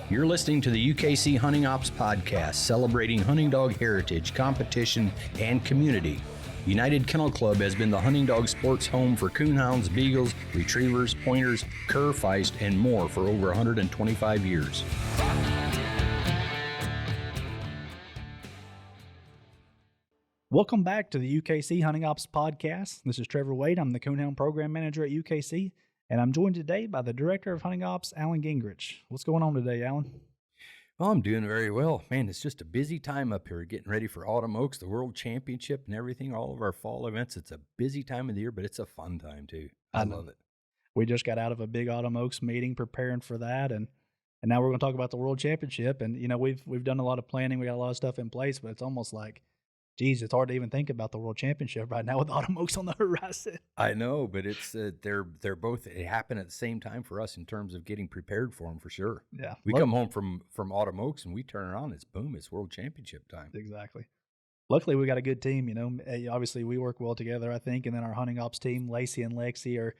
You're listening to the UKC Hunting Ops Podcast, celebrating hunting dog heritage, competition, and community. United Kennel Club has been the hunting dog sports home for coonhounds, beagles, retrievers, pointers, cur, feist, and more for over 125 years. Welcome back to the UKC Hunting Ops Podcast. This is Trevor Wade. I'm the Coonhound Program Manager at UKC, and I'm joined today by the Director of Hunting Ops, Alan Gingrich. What's going on today, Alan? Well, I'm doing very well. Man, it's just a busy time up here, getting ready for Autumn Oaks, the World Championship, and everything, all of our fall events. It's a busy time of the year, but it's a fun time, too. I love it. We just got out of a big Autumn Oaks meeting preparing for that, and now we're going to talk about the World Championship. And, you know, we've done a lot of planning. We got a lot of stuff in place, but it's almost like, geez, it's hard to even think about the World Championship right now with Autumn Oaks on the horizon. I know, but it's they're both, it happened at the same time for us in terms of getting prepared for them, for sure. Yeah. We come home from Autumn Oaks and we turn around, it's boom, it's World Championship time. Exactly. Luckily, we got a good team, you know. Obviously, we work well together, I think, and then our hunting ops team, Lacey and Lexi,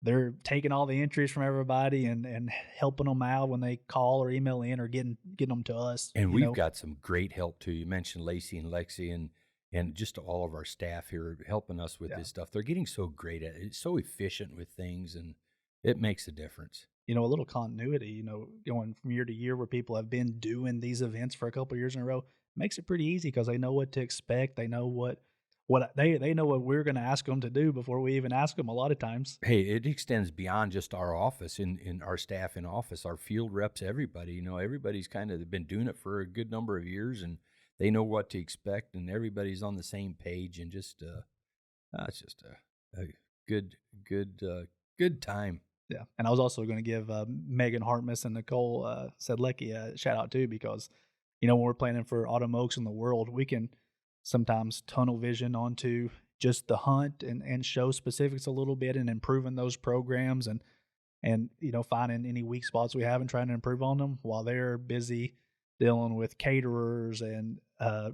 they're taking all the entries from everybody and helping them out when they call or email in or getting them to us. And we've got some great help too. You mentioned Lacey and Lexi and just all of our staff here helping us with this stuff. They're getting so great at it. It's so efficient with things, and it makes a difference. You know, a little continuity, you know, going from year to year where people have been doing these events for a couple of years in a row makes it pretty easy because they know what to expect. They know what they know what we're going to ask them to do before we even ask them a lot of times. Hey, it extends beyond just our office, in our staff in office, our field reps, everybody. You know, everybody's kind of been doing it for a good number of years, and they know what to expect, and everybody's on the same page, and just it's just a good time. Yeah, and I was also going to give Megan Hartmus and Nicole Sedlecki a shout out too, because you know when we're planning for Autumn Oaks in the World, we can sometimes tunnel vision onto just the hunt and show specifics a little bit and improving those programs and you know finding any weak spots we have and trying to improve on them while they're busy dealing with caterers and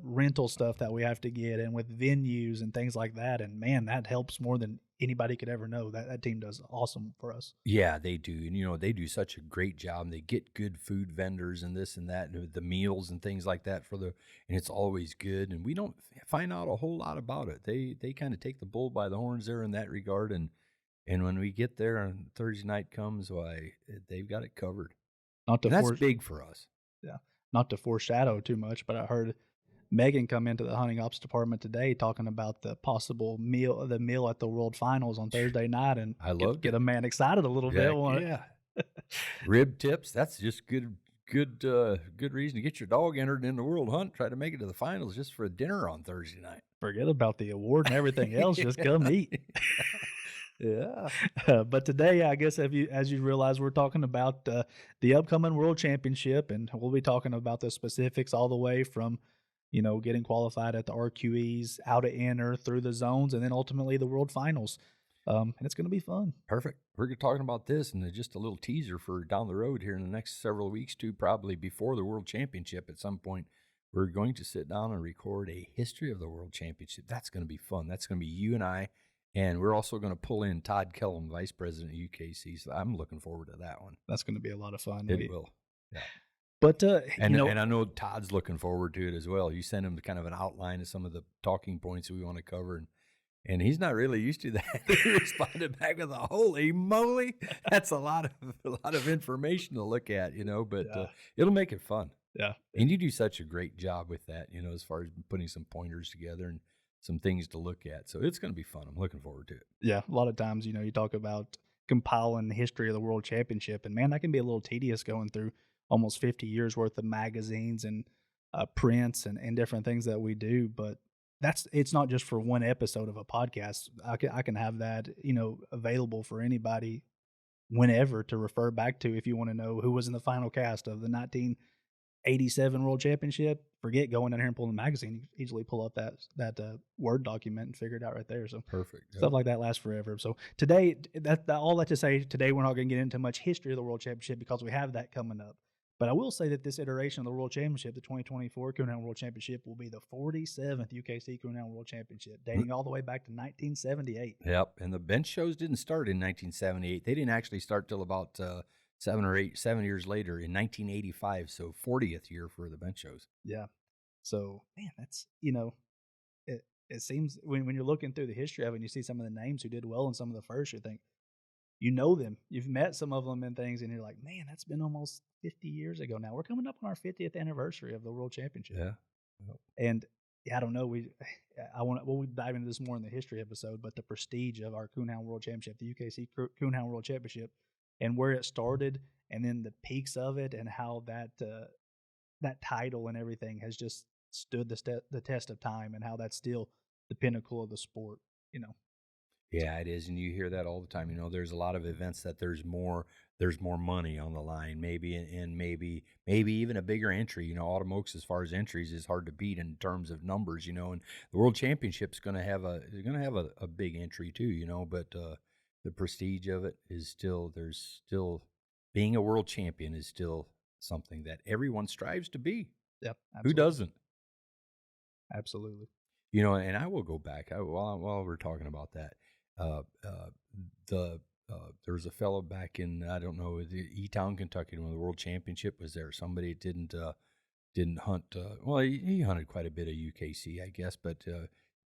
rental stuff that we have to get and with venues and things like that. And man, that helps more than anybody could ever know. That team does awesome for us. Yeah, they do. And, you know, they do such a great job. And they get good food vendors and this and that, and the meals and things like that and it's always good. And we don't find out a whole lot about it. They kind of take the bull by the horns there in that regard. And when we get there and Thursday night comes, why, they've got it covered. That's big for us. Yeah. Not to foreshadow too much, but I heard Megan come into the hunting ops department today talking about the possible meal at the World Finals on Thursday night, and I love get a man excited a little bit. Yeah, rib tips. That's just good reason to get your dog entered in the World Hunt. Try to make it to the finals just for a dinner on Thursday night. Forget about the award and everything else. Just come eat. Yeah. But today, I guess, as you realize, we're talking about the upcoming World Championship, and we'll be talking about the specifics all the way from, you know, getting qualified at the RQEs, how to enter through the zones, and then ultimately the World Finals. And it's going to be fun. Perfect. We're talking about this and just a little teaser for down the road here in the next several weeks too, probably before the World Championship at some point. We're going to sit down and record a history of the World Championship. That's going to be fun. That's going to be you and I. And we're also going to pull in Todd Kellum, Vice President of UKC. So I'm looking forward to that one. That's going to be a lot of fun. It will. Yeah. But, and I know Todd's looking forward to it as well. You sent him kind of an outline of some of the talking points that we want to cover. And he's not really used to that. He responded back with holy moly. That's a lot of information to look at, you know, but it'll make it fun. Yeah. And you do such a great job with that, you know, as far as putting some pointers together and some things to look at. So it's going to be fun. I'm looking forward to it. Yeah. A lot of times, you know, you talk about compiling the history of the World Championship, and man, that can be a little tedious going through almost 50 years worth of magazines and prints and different things that we do. But it's not just for one episode of a podcast. I can have that, you know, available for anybody whenever to refer back to if you want to know who was in the final cast of the 1987 World Championship. Forget going down here and pulling the magazine. You can easily pull up that Word document and figure it out right there. So perfect. Stuff like that lasts forever. So today, all that to say, today we're not going to get into much history of the World Championship because we have that coming up. But I will say that this iteration of the World Championship, the 2024 Coonhound World Championship, will be the 47th UKC Coonhound World Championship, dating all the way back to 1978. Yep, and the bench shows didn't start in 1978. They didn't actually start till about 7 years later in 1985. So 40th year for the bench shows. Yeah. So, man, that's, it seems when you're looking through the history of it and you see some of the names who did well in some of the first, you think, you know them. You've met some of them and things, and you're like, man, that's been almost 50 years ago now. We're coming up on our 50th anniversary of the World Championship. Yeah. And yeah, I don't know. We'll dive into this more in the history episode, but the prestige of our Coonhound World Championship, the UKC Coonhound World Championship, and where it started, and then the peaks of it, and how that title and everything has just stood the test of time, and how that's still the pinnacle of the sport. Yeah, it is, and you hear that all the time. There's a lot of events that there's more money on the line, maybe, and maybe even a bigger entry. Autumn Oaks, as far as entries, is hard to beat in terms of numbers. And the World Championship's going to have a big entry too. But the prestige of it is there's still being a world champion is still something that everyone strives to be. Yep, who doesn't? Absolutely. And I will go back while we're talking about that. There was a fellow back in, I don't know, E-Town, Kentucky, when the World Championship was there. Somebody didn't hunt. Well, he hunted quite a bit of UKC, I guess, but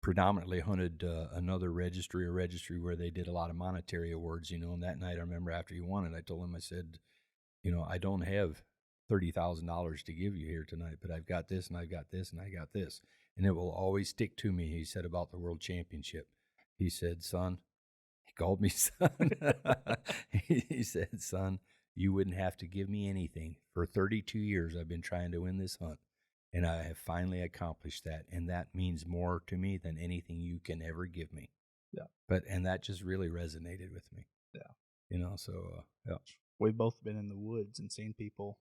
predominantly hunted another registry where they did a lot of monetary awards. And that night, I remember after he won it, I told him, I said, I don't have $30,000 to give you here tonight, but I've got this, and I've got this, and I got this, and it will always stick to me. He said about the World Championship. He said, son, he called me son. He said, son, you wouldn't have to give me anything. For 32 years, I've been trying to win this hunt, and I have finally accomplished that, and that means more to me than anything you can ever give me. Yeah. And that just really resonated with me. Yeah. So, yeah. We've both been in the woods and seen people,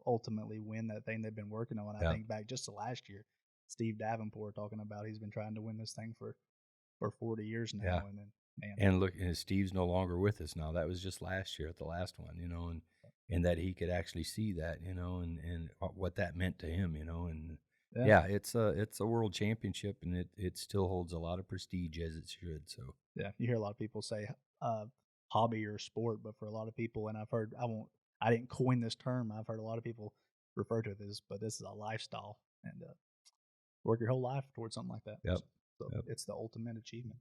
ultimately win that thing they've been working on. I think back just to last year, Steve Davenport talking about he's been trying to win this thing for 40 years now. Yeah. And then, man. And look, Steve's no longer with us now. That was just last year at the last one, and that he could actually see that, and what that meant to him, and it's a world championship, and it still holds a lot of prestige, as it should. So yeah, you hear a lot of people say hobby or sport, but for a lot of people, and I've heard, I didn't coin this term. I've heard a lot of people refer to this, but this is a lifestyle, and work your whole life towards something like that. Yep. So it's the ultimate achievement.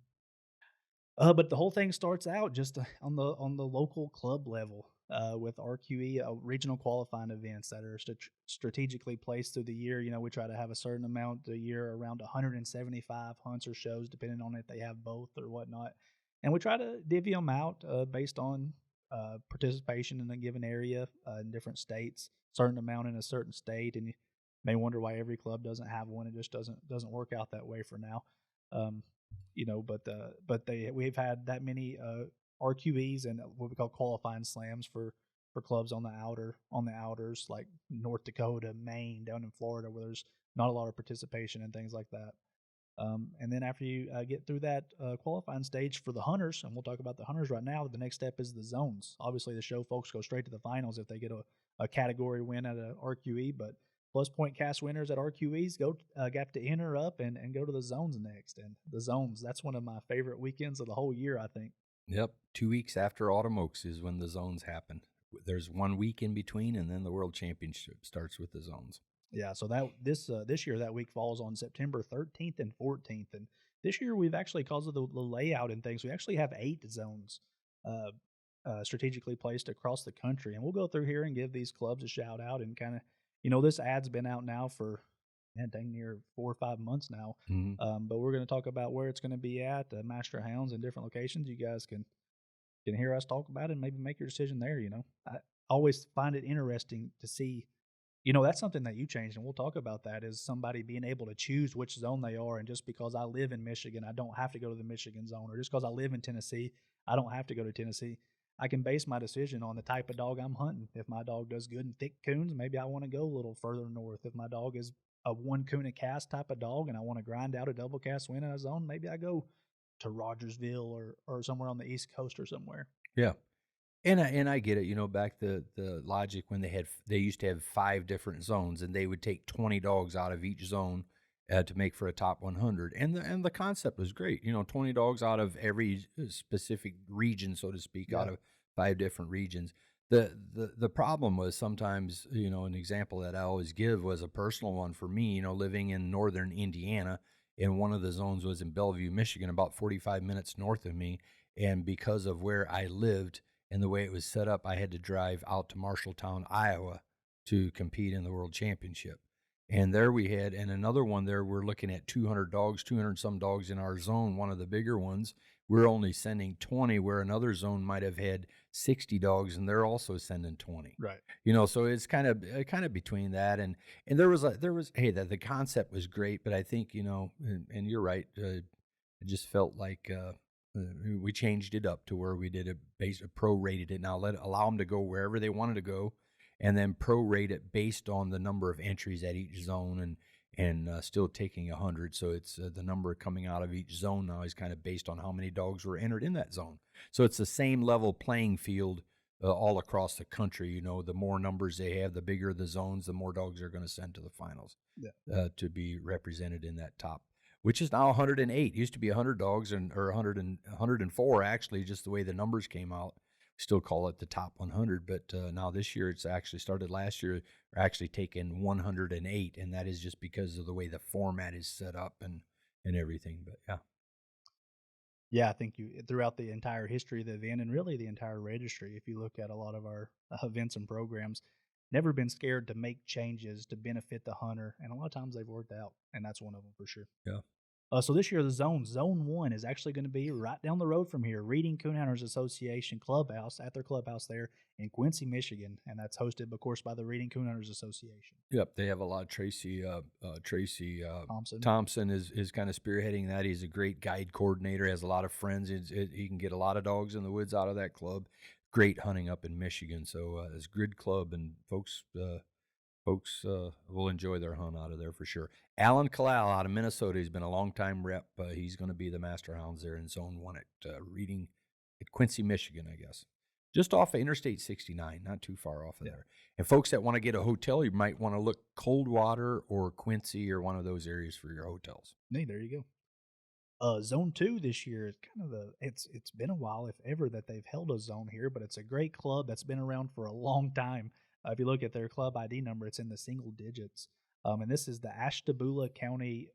But the whole thing starts out just on the local club level with RQE regional qualifying events that are strategically placed through the year. We try to have a certain amount a year, around 175 hunts or shows, depending on if they have both or whatnot. And we try to divvy them out based on participation in a given area in different states, certain amount in a certain state. And you may wonder why every club doesn't have one. It just doesn't work out that way for now. But we've had that many RQEs and what we call qualifying slams for clubs on the outers, like North Dakota, Maine, down in Florida, where there's not a lot of participation and things like that. And then after you get through that qualifying stage for the hunters, and we'll talk about the hunters right now, the next step is the zones. Obviously, the show folks go straight to the finals if they get a category win at a RQE, but plus point cast winners at RQEs get to enter up and go to the zones next. And the zones, that's one of my favorite weekends of the whole year, I think. Yep. 2 weeks after Autumn Oaks is when the zones happen. There's 1 week in between, and then the World Championship starts with the zones. Yeah, so that this year that week falls on September 13th and 14th, and this year we've actually, because of the layout and things, we actually have 8 zones strategically placed across the country, and we'll go through here and give these clubs a shout out and kind of, this ad's been out now for dang near 4 or 5 months now, but we're going to talk about where it's going to be at, Master Hounds in different locations. You guys can hear us talk about it and maybe make your decision there. I always find it interesting to see. That's something that you changed, and we'll talk about that, is somebody being able to choose which zone they are. And just because I live in Michigan, I don't have to go to the Michigan zone, or just because I live in Tennessee, I don't have to go to Tennessee. I can base my decision on the type of dog I'm hunting. If my dog does good in thick coons, maybe I want to go a little further north. If my dog is a 1 coon a cast type of dog and I want to grind out a double cast win in a zone, maybe I go to Rogersville or somewhere on the East Coast or somewhere. Yeah. And I get it, back the logic when they used to have 5 different zones, and they would take 20 dogs out of each zone to make for a top 100. And the concept was great, 20 dogs out of every specific region, so to speak, out of 5 different regions. The problem was sometimes, an example that I always give was a personal one for me, living in northern Indiana, and one of the zones was in Bellevue, Michigan, about 45 minutes north of me. And because of where I lived and the way it was set up, I had to drive out to Marshalltown, Iowa to compete in the World Championship. And there we had, and another one there, we're looking at 200 dogs, 200 some dogs in our zone, one of the bigger ones. We're only sending 20, where another zone might have had 60 dogs, and they're also sending 20. Right. So it's kind of between that, and there was hey, the concept was great, but I think, and you're right, it just felt like we changed it up to where we did prorated it. Now allow them to go wherever they wanted to go, and then prorate it based on the number of entries at each zone, and still taking 100. So it's the number coming out of each zone now is kind of based on how many dogs were entered in that zone. So it's the same level playing field all across the country. The more numbers they have, the bigger the zones, the more dogs they're going to send to the finals to be represented in that top, which is now 108. It used to be 100 dogs or 104 actually, just the way the numbers came out. Still call it the top 100, but now this year it's actually started last year. We're actually taking 108, and that is just because of the way the format is set up and everything. But yeah, I think throughout the entire history of the event and really the entire registry, if you look at a lot of our events and programs, never been scared to make changes to benefit the hunter, and a lot of times they've worked out, and that's one of them for sure. Yeah. So this year, Zone 1 is actually going to be right down the road from here, Reading Coonhounders Association Clubhouse, at their clubhouse there in Quincy, Michigan, and that's hosted, of course, by the Reading Coonhounders Association. Yep, they have a lot. Tracy Thompson is kind of spearheading that. He's a great guide coordinator, has a lot of friends. He can get a lot of dogs in the woods out of that club. Great hunting up in Michigan, so it's a good club, and folks will enjoy their hunt out of there for sure. Alan Kalal out of Minnesota, he's been a long-time rep. He's going to be the Master Hounds there in Zone 1 at Reading at Quincy, Michigan, I guess. Just off of Interstate 69, not too far off of there. And folks that want to get a hotel, you might want to look Coldwater or Quincy or one of those areas for your hotels. Hey, there you go. Zone 2 this year is kind of it's been a while, if ever, that they've held a zone here, but it's a great club that's been around for a long time. If you look at their club ID number, it's in the single digits. And this is the Ashtabula County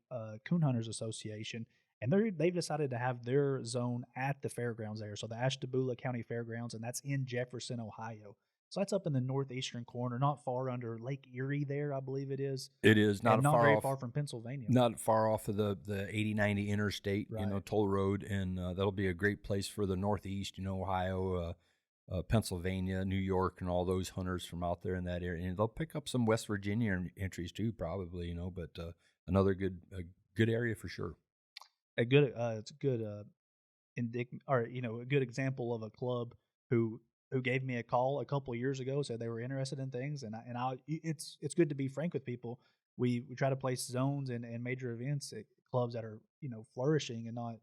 Coonhunters Association. And they've decided to have their zone at the fairgrounds there. So the Ashtabula County Fairgrounds, and that's in Jefferson, Ohio. So that's up in the northeastern corner, not far under Lake Erie there, I believe it is. It is not very far from Pennsylvania. Not far off of the 80-90 interstate, right. Toll Road, and that'll be a great place for the northeast, Ohio, Pennsylvania, New York, and all those hunters from out there in that area. And they'll pick up some West Virginia entries too, probably, but another good area for sure. It's a good a good example of a club who gave me a call a couple of years ago, said they were interested in things, and it's good to be frank with people. We try to place zones and major events at clubs that are flourishing and not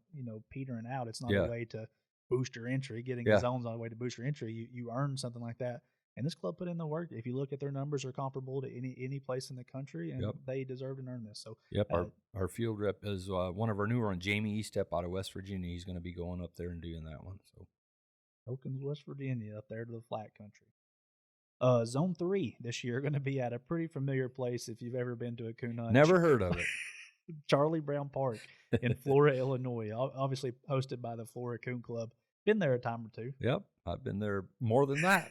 petering out. It's not a way to boost your entry. Getting the zones on a way to boost your entry. You earn something like that. And this club put in the work. If you look at their numbers, are comparable to any place in the country, and they deserve to earn this. So our field rep is one of our newer ones, Jamie Eastep out of West Virginia. He's going to be going up there and doing that one. So Elkins, West Virginia, up there to the flat country. Zone 3 this year going to be at a pretty familiar place if you've ever been to a coon hunt. Never heard of it. Charlie Brown Park in Flora, Illinois. Obviously hosted by the Flora Coon Club. Been there a time or two. Yep, I've been there more than that,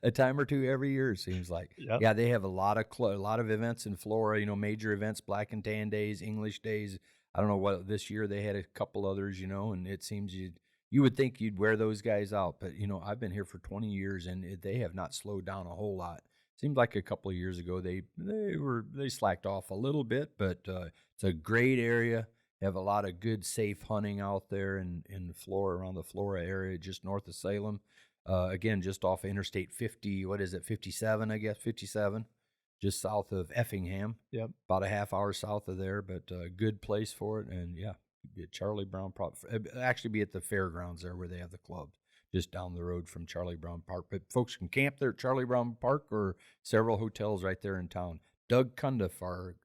a time or two every year. It seems like. Yep. Yeah, they have a lot of events in Flora. Major events, Black and Tan Days, English Days. I don't know what this year they had a couple others. And it seems you would think you'd wear those guys out, but I've been here for 20 years and they have not slowed down a whole lot. Seemed like a couple of years ago they slacked off a little bit, but it's a great area. Have a lot of good, safe hunting out there in Flora, around the Flora area, just north of Salem. Again, just off of Interstate 50, 57, I guess, 57, just south of Effingham. Yep. About a half hour south of there, but a good place for it. And, Charlie Brown, actually be at the fairgrounds there where they have the clubs, just down the road from Charlie Brown Park. But folks can camp there at Charlie Brown Park or several hotels right there in town. Doug Cundiff, our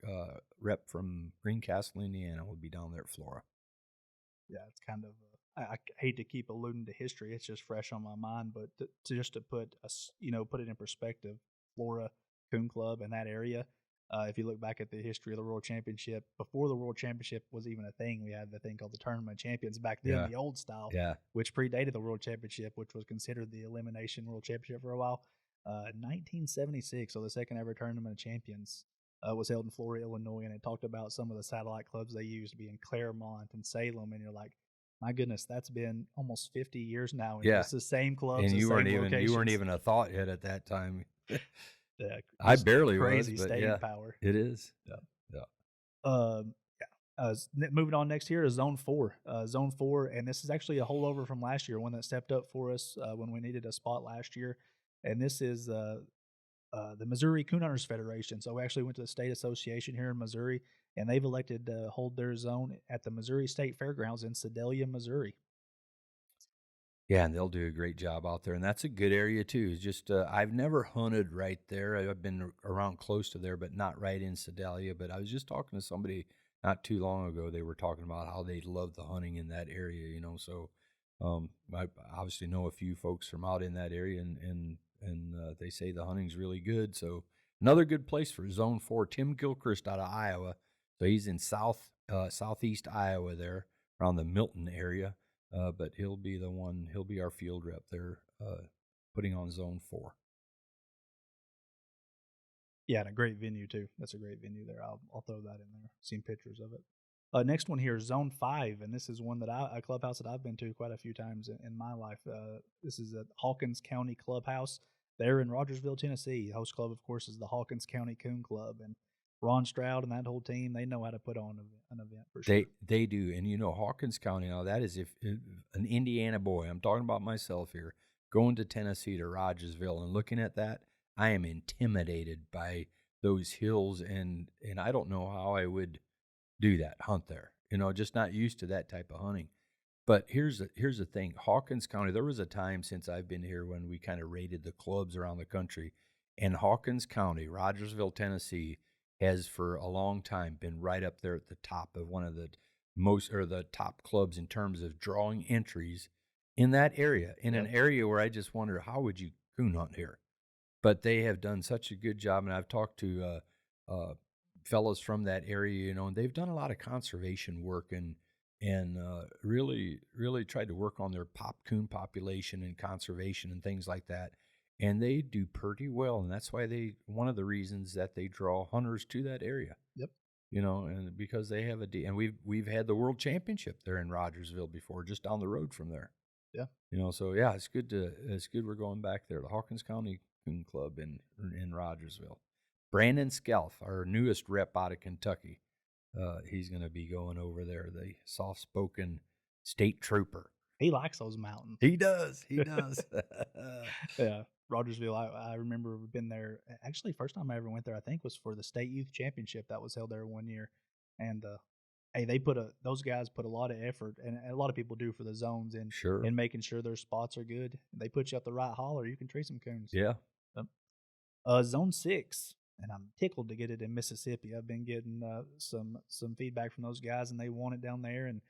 rep from Greencastle, Indiana, will be down there at Flora. Yeah, it's kind of I hate to keep alluding to history. It's just fresh on my mind, but to put put it in perspective, Flora Coon Club in that area. If you look back at the history of the World Championship, before the World Championship was even a thing, we had the thing called the Tournament of Champions back then, Yeah. the old style, Yeah. which predated the World Championship, which was considered the Elimination World Championship for a while. 1976, so the second ever Tournament of Champions was held in Flora, Illinois, and it talked about some of the satellite clubs they used being Claremont and Salem, and you're like, my goodness, that's been almost 50 years now, and Yeah. it's the same clubs, And the you same weren't locations. even a thought yet at that time. Yeah, I just barely crazy was, but staying yeah, power. it is. Yeah. Yeah. Moving on next here is Zone 4. Zone 4, and this is actually a holdover from last year, one that stepped up for us when we needed a spot last year. And this is the Missouri Coonhunters Federation. So we actually went to the state association here in Missouri, and they've elected to hold their zone at the Missouri State Fairgrounds in Sedalia, Missouri. Yeah, and they'll do a great job out there, and that's a good area too. It's just I've never hunted right there. I've been around close to there, but not right in Sedalia. But I was just talking to somebody not too long ago. They were talking about how they love the hunting in that area, you know. So I obviously know a few folks from out in that area, and they say the hunting's really good. So another good place for Zone 4. Tim Gilchrist out of Iowa. So he's in southeast Iowa there, around the Milton area. But he'll be our field rep there, putting on Zone 4. Yeah, and a great venue too. That's a great venue there. I'll throw that in there. Seen pictures of it. Next one here is Zone 5, and this is one that a clubhouse that I've been to quite a few times in my life. This is at Hawkins County Clubhouse there in Rogersville, Tennessee. The host club, of course, is the Hawkins County Coon Club, and Ron Stroud and that whole team, they know how to put on an event for sure. They do, and you know Hawkins County now. That is if an Indiana boy. I'm talking about myself here, going to Tennessee to Rogersville and looking at that, I am intimidated by those hills, and I don't know how I would do that, hunt there. You know, just not used to that type of hunting. But here's the thing, Hawkins County. There was a time since I've been here when we kind of rated the clubs around the country, and Hawkins County, Rogersville, Tennessee, has for a long time been right up there at the top of one of the the top clubs in terms of drawing entries in that area, in an area where I just wonder, how would you coon hunt here? But they have done such a good job, and I've talked to fellows from that area, you know, and they've done a lot of conservation work and really tried to work on their coon population and conservation and things like that. And they do pretty well, and that's why one of the reasons that they draw hunters to that area. Yep. You know, and because they have and we've had the World Championship there in Rogersville before, just down the road from there. Yeah. You know, so yeah, it's good we're going back there. The Hawkins County Coon Club in Rogersville. Brandon Skelf, our newest rep out of Kentucky, he's going to be going over there. The soft-spoken state trooper. He likes those mountains. He does. He does. Yeah, Rogersville. I remember we've been there. Actually, first time I ever went there, I think, was for the state youth championship that was held there one year. And hey, those guys put a lot of effort, and a lot of people do for the zones and Sure. and making sure their spots are good. They put you up the right holler, you can tree some coons. Yeah. Zone 6, and I'm tickled to get it in Mississippi. I've been getting some feedback from those guys, and they want it down there. And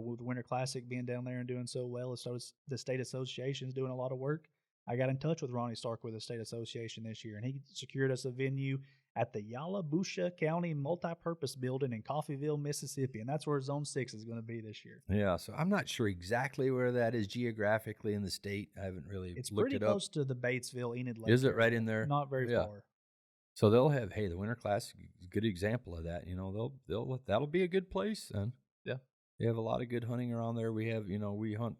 with the Winter Classic being down there and doing so well, the state association is doing a lot of work. I got in touch with Ronnie Stark with the state association this year, and he secured us a venue at the Yalobusha County Multipurpose Building in Coffeyville, Mississippi, and that's where Zone 6 is going to be this year. Yeah, so I'm not sure exactly where that is geographically in the state. I haven't really looked it up. It's pretty close to the Batesville Enid Lake. Is it right in there? Not very far. So they'll have, the Winter Classic is a good example of that. You know, that'll be a good place then. Yeah. They have a lot of good hunting around there. We have, we hunt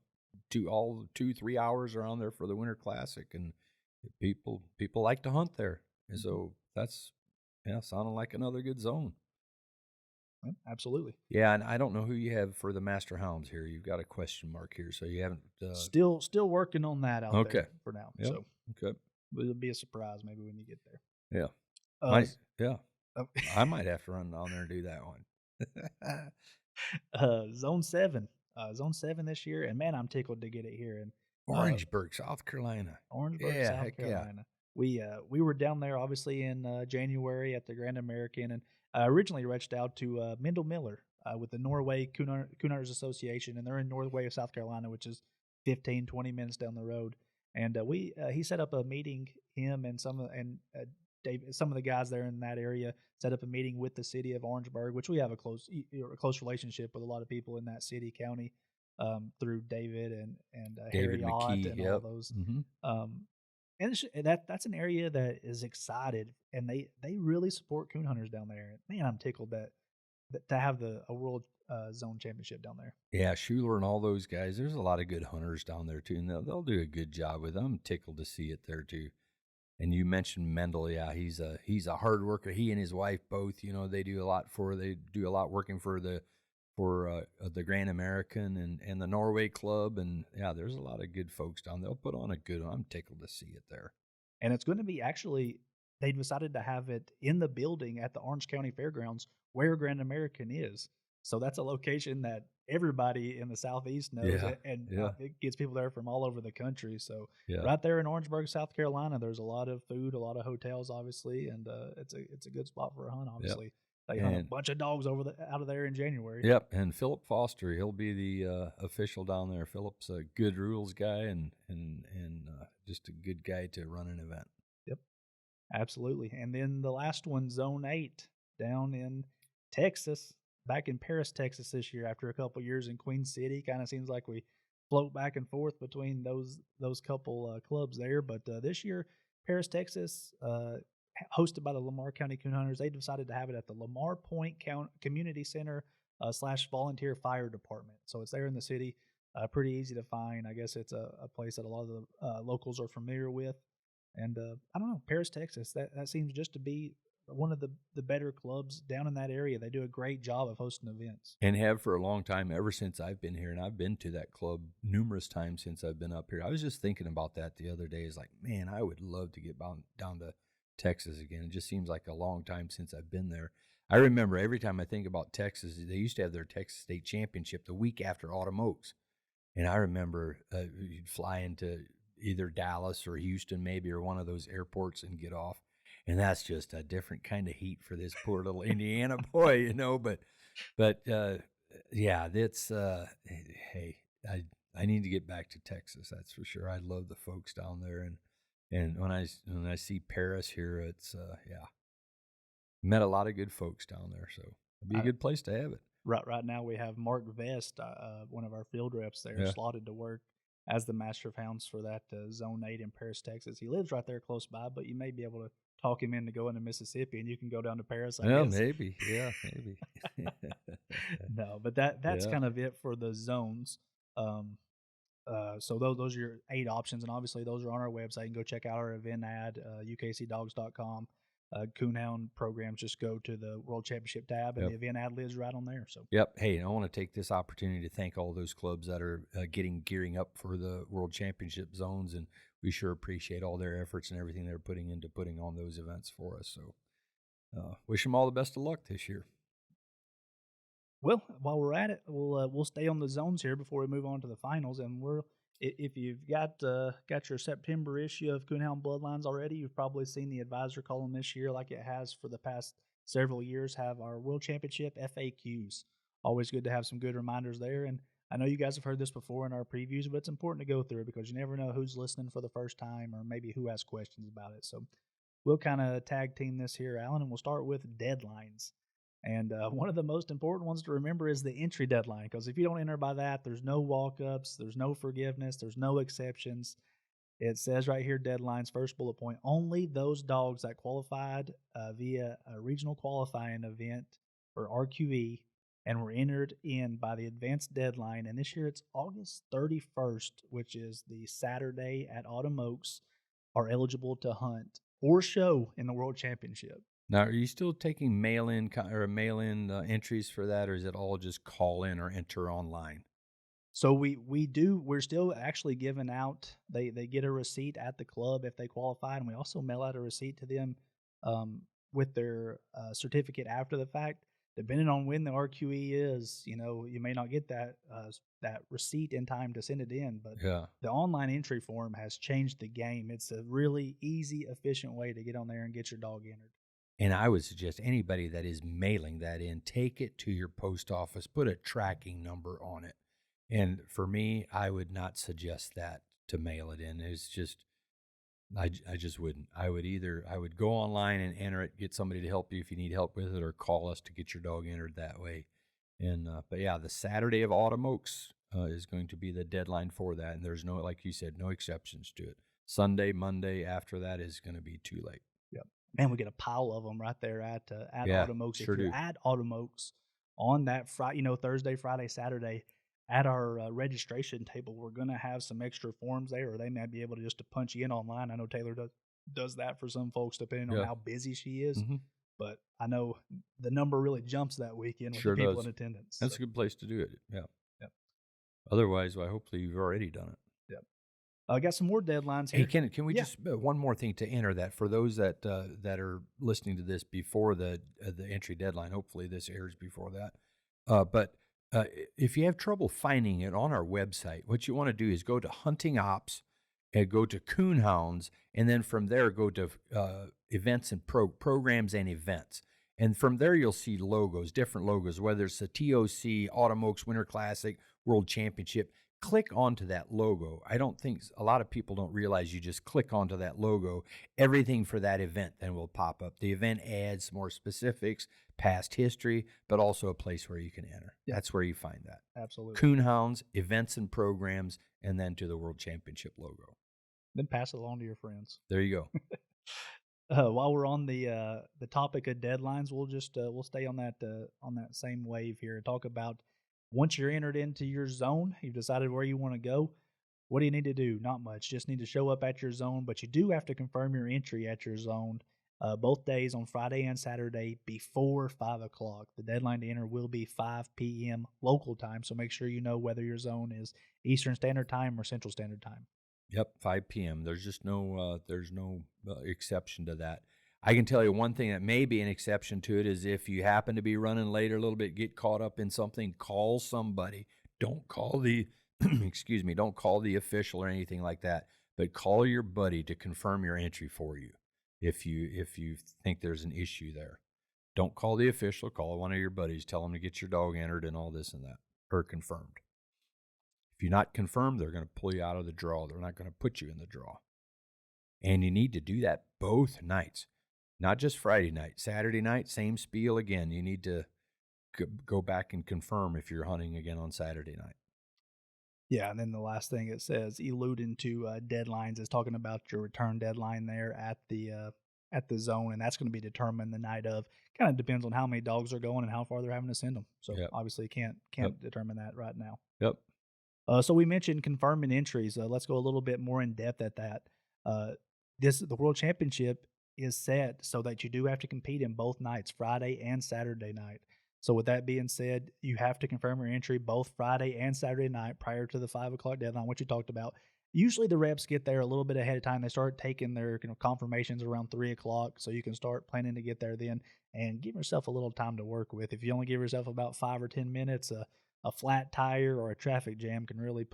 2-3 hours around there for the Winter Classic, and people like to hunt there. And so that's sounding like another good zone. Yeah, absolutely. Yeah, and I don't know who you have for the Master Hounds here. You've got a question mark here, so you haven't. Still working on that out there for now. Yep. So okay, it'll be a surprise maybe when you get there. Yeah. I might have to run down there and do that one. Zone 7. Zone 7 this year, and man, I'm tickled to get it here in Orangeburg, South Carolina. Orangeburg, South Carolina. Yeah. We were down there obviously in January at the Grand American, and I originally reached out to Mendel Miller. with the Norway Coonhunters Association, and they're in Norway of South Carolina, which is 15, 20 minutes down the road. And he set up a meeting, him and some of the guys there in that area set up a meeting with the city of Orangeburg, which we have a close relationship with a lot of people in that city county, through David and David Harry Ott McKee, and yep. all those. Mhm. And that's an area that is excited, and they really support coon hunters down there. Man, I'm tickled that to have a world zone championship down there. Yeah, Schuler and all those guys. There's a lot of good hunters down there too, and they'll do a good job with them. I'm tickled to see it there too. And you mentioned Mendel. Yeah, he's a hard worker. He and his wife both, they do a lot working for the Grand American and the Norway Club, and yeah, there's a lot of good folks down there. They'll put on a good one. I'm tickled to see it there. And it's going to be actually, they decided to have it in the building at the Orange County Fairgrounds where Grand American is. So that's a location that everybody in the Southeast knows, and it gets people there from all over the country. So right there in Orangeburg, South Carolina, there's a lot of food, a lot of hotels, obviously, and it's a good spot for a hunt, obviously. They hunt a bunch of dogs out of there in January. Yep, and Philip Foster, he'll be the official down there. Philip's a good rules guy and just a good guy to run an event. Yep, absolutely. And then the last one, Zone 8, down in Texas, back in Paris, Texas this year after a couple years in Queen City. Kind of seems like we float back and forth between those couple clubs there. But this year, Paris, Texas, hosted by the Lamar County Coon Hunters, they decided to have it at the Lamar Point Community Center / Volunteer Fire Department. So it's there in the city, pretty easy to find. I guess it's a place that a lot of the locals are familiar with. And I don't know, Paris, Texas, that seems just to be one of the better clubs down in that area. They do a great job of hosting events. And have for a long time, ever since I've been here, and I've been to that club numerous times since I've been up here. I was just thinking about that the other day. It's like, man, I would love to get down to Texas again. It just seems like a long time since I've been there. I remember every time I think about Texas, they used to have their Texas State Championship the week after Autumn Oaks. And I remember you'd fly into either Dallas or Houston maybe, or one of those airports, and get off. And that's just a different kind of heat for this poor little Indiana boy, But yeah, that's hey, I need to get back to Texas. That's for sure. I love the folks down there, and when I see Paris here, it's met a lot of good folks down there, so it'd be a good place to have it. Right now we have Mark Vest, one of our field reps there, slotted to work as the Master of Hounds for that Zone 8 in Paris, Texas. He lives right there close by, but you may be able to talk him into going to Mississippi, and you can go down to Paris, I guess. Maybe. Yeah, maybe. No, but that's kind of it for the zones. So those are your 8 options, and obviously those are on our website. You can go check out our event ad, ukcdogs.com. Coonhound programs, just go to the World Championship tab, and the event ad lives right on there. So Hey, I want to take this opportunity to thank all those clubs that are gearing up for the World Championship zones, and we sure appreciate all their efforts and everything they're putting into putting on those events for us. So wish them all the best of luck this year. Well, while we're at it, we'll stay on the zones here before we move on to the finals. And if you've got your September issue of Coonhound Bloodlines already, you've probably seen the advisor column this year, like it has for the past several years, have our World Championship FAQs. Always good to have some good reminders there. And I know you guys have heard this before in our previews, but it's important to go through it because you never know who's listening for the first time or maybe who has questions about it. So we'll kind of tag team this here, Alan, and we'll start with deadlines. And one of the most important ones to remember is the entry deadline, because if you don't enter by that, there's no walk-ups, there's no forgiveness, there's no exceptions. It says right here, deadlines, first bullet point, only those dogs that qualified via a regional qualifying event or RQE and were entered in by the advanced deadline. And this year it's August 31st, which is the Saturday at Autumn Oaks, are eligible to hunt or show in the World Championship. Now, are you still taking mail-in entries for that, or is it all just call in or enter online? So we're still actually giving out. They get a receipt at the club if they qualify, and we also mail out a receipt to them with their certificate after the fact. Depending on when the RQE is, you may not get that receipt in time to send it in. But the online entry form has changed the game. It's a really easy, efficient way to get on there and get your dog entered. And I would suggest anybody that is mailing that in, take it to your post office, put a tracking number on it. And for me, I would not suggest that to mail it in. It's just, I just wouldn't. I would go online and enter it, get somebody to help you if you need help with it, or call us to get your dog entered that way. And but yeah, the Saturday of Autumn Oaks is going to be the deadline for that, and there's no, like you said, no exceptions to it. Sunday, Monday after that is going to be too late. Yep. Man, we get a pile of them right there at Yeah, Autumn Oaks. sure If you're do. at Autumn Oaks on that Friday, Thursday, Friday, Saturday, at our registration table, we're going to have some extra forms there, or they may be able to just to punch you in online. I know Taylor does that for some folks depending on Yeah. how busy she is. Mhm. But I know the number really jumps that weekend with Sure the people does. in attendance. That's a So, good place to do it. Yeah. yep. Otherwise, well, hopefully you've already done it. Yep. I got some more deadlines Hey, here. can we Yeah. just one more thing to enter that for those that that are listening to this before the entry deadline? Hopefully, this airs before that. But if you have trouble finding it on our website, what you want to do is go to Hunting Ops and go to Coonhounds, and then from there go to events and programs and events. And from there, you'll see logos, different logos, whether it's the TOC, Autumn Oaks Winter Classic, World Championship. Click onto that logo. I don't think a lot of people don't realize you just click onto that logo. Everything for that event then will pop up. The event adds more specifics, past history, but also a place where you can enter. Yeah. That's where you find that. Absolutely. Coonhounds, events and programs, and then to the World Championship logo. Then pass it along to your friends. There you go. While we're on the topic of deadlines, we'll just we'll stay on that same wave here and talk about once you're entered into your zone, you've decided where you want to go. What do you need to do? Not much. Just need to show up at your zone, but you do have to confirm your entry at your zone both days on Friday and Saturday before 5 o'clock. The deadline to enter will be 5 p.m. local time, so make sure you know whether your zone is Eastern Standard Time or Central Standard Time. Yep, 5 p.m. There's just no exception to that. I can tell you one thing that may be an exception to it is if you happen to be running late a little bit, get caught up in something, call somebody. Don't call the excuse me, don't call the official or anything like that, but call your buddy to confirm your entry for you. If you think there's an issue there, don't call the official. Call one of your buddies. Tell them to get your dog entered and all this and that, or confirmed. If you're not confirmed, they're going to pull you out of the draw. They're not going to put you in the draw. And you need to do that both nights, not just Friday night. Saturday night, same spiel again. You need to go back and confirm if you're hunting again on Saturday night. Yeah, and then the last thing it says, alluding to deadlines, is talking about your return deadline there at the zone, and that's going to be determined the night of. Kind of depends on how many dogs are going and how far they're having to send them. So obviously can't determine that right now. Yep. So we mentioned confirming entries. Let's go a little bit more in depth at that. The World Championship is set so that you do have to compete in both nights, Friday and Saturday night. So with that being said, you have to confirm your entry both Friday and Saturday night prior to the 5 o'clock deadline, which you talked about. Usually the reps get there a little bit ahead of time. They start taking their confirmations around 3 o'clock, so you can start planning to get there then and give yourself a little time to work with. If you only give yourself about 5 or 10 minutes, a flat tire or a traffic jam can really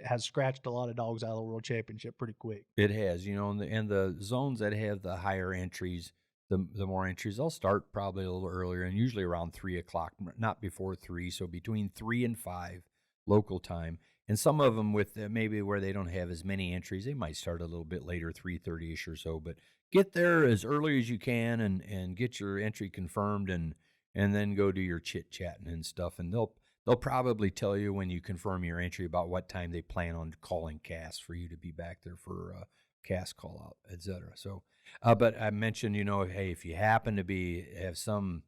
has scratched a lot of dogs out of the World Championship pretty quick. It has, and the zones that have the higher entries, the more entries, they'll start probably a little earlier and usually around 3 o'clock, not before 3. So between 3 and 5 local time. And some of them with maybe where they don't have as many entries, they might start a little bit later, 3:30ish or so. But get there as early as you can and get your entry confirmed and then go do your chit chatting and stuff. And they'll probably tell you when you confirm your entry about what time they plan on calling cast for you to be back there for cast call out, etc. So, but I mentioned, hey, if you happen to have some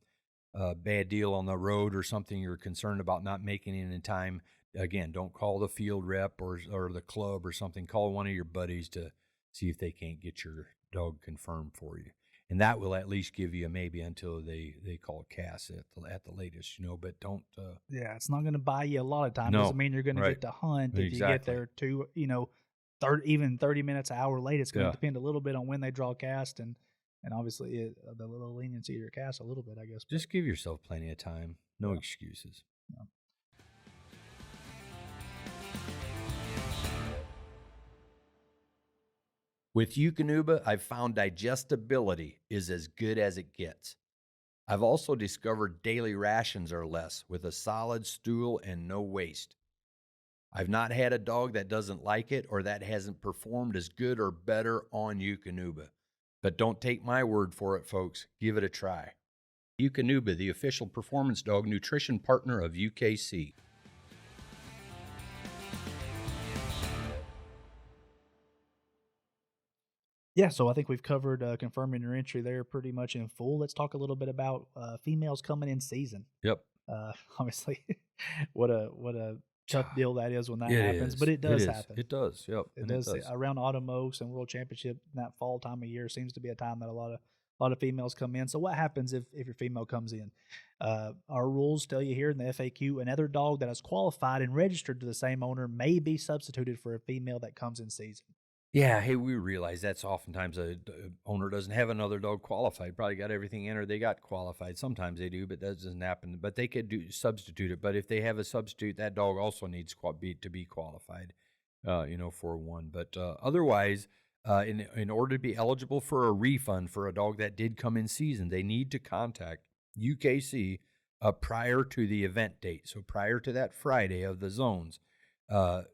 bad deal on the road or something you're concerned about not making it in time, again, don't call the field rep or the club or something. Call one of your buddies to see if they can't get your dog confirmed for you. And that will at least give you maybe until they call cast at the latest, but don't. Yeah, it's not going to buy you a lot of time. No, Doesn't mean you're going to get to hunt. If you get there 30 minutes, an hour late, it's going to depend a little bit on when they draw cast and obviously the little leniency of your cast a little bit, I guess. Just give yourself plenty of time. No excuses. Yeah. With Ukuba, I've found digestibility is as good as it gets. I've also discovered daily rations are less, with a solid stool and no waste. I've not had a dog that doesn't like it or that hasn't performed as good or better on Ukuba. But don't take my word for it, folks. Give it a try. Ukuba, the official performance dog nutrition partner of UKC. Yeah, so I think we've covered confirming your entry there pretty much in full. Let's talk a little bit about females coming in season. Yep. Obviously, what a tough deal that is when that It happens, but is. it does It is. happen. It does. Yep. It And it does does. around Autumn Oaks and World Championship. That fall time of year seems to be a time that a lot of females come in. So what happens if your female comes in? Our rules tell you here in the FAQ, another dog that is qualified and registered to the same owner may be substituted for a female that comes in season. Yeah, hey, we realize that's oftentimes a owner doesn't have another dog qualified. Probably got everything entered. They got qualified. Sometimes they do, but that doesn't happen. But they could substitute it. But if they have a substitute, that dog also needs to be qualified, for one. But otherwise, in order to be eligible for a refund for a dog that did come in season, they need to contact UKC prior to the event date. So prior to that Friday of the zones,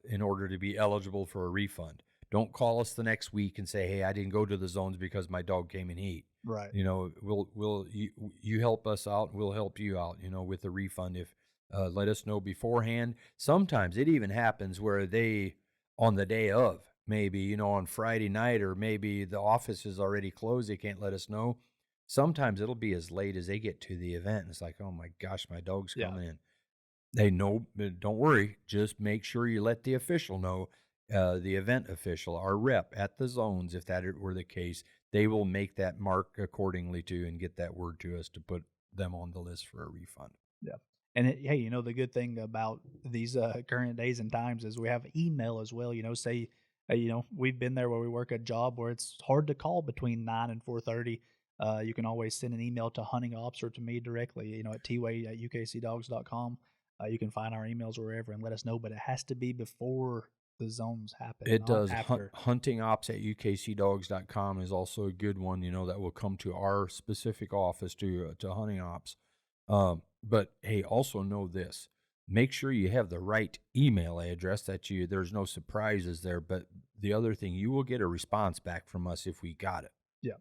in order to be eligible for a refund. Don't call us the next week and say, "Hey, I didn't go to the zones because my dog came in heat." Right. You help us out, we'll help you out, with the refund. If let us know beforehand. Sometimes it even happens where they, on the day of, maybe, on Friday night, or maybe the office is already closed, they can't let us know. Sometimes it'll be as late as they get to the event. And it's like, oh my gosh, my dog's coming in. They know, don't worry. Just make sure you let the official know, the event official, our rep at the zones, if that were the case. They will make that mark accordingly too and get that word to us to put them on the list for a refund. Yeah. And hey, the good thing about these current days and times is we have email as well. Say, we've been there where we work a job where it's hard to call between 9 and 4:30. You can always send an email to hunting ops or to me directly, at tway@ukcdogs.com. You can find our emails wherever and let us know, but it has to be before the zones happen. It not does. after. Huntingops@ukcdogs.com is also a good one, that will come to our specific office to hunting ops. But hey, also know this. Make sure you have the right email address, there's no surprises there. But the other thing, you will get a response back from us if we got it. Yeah.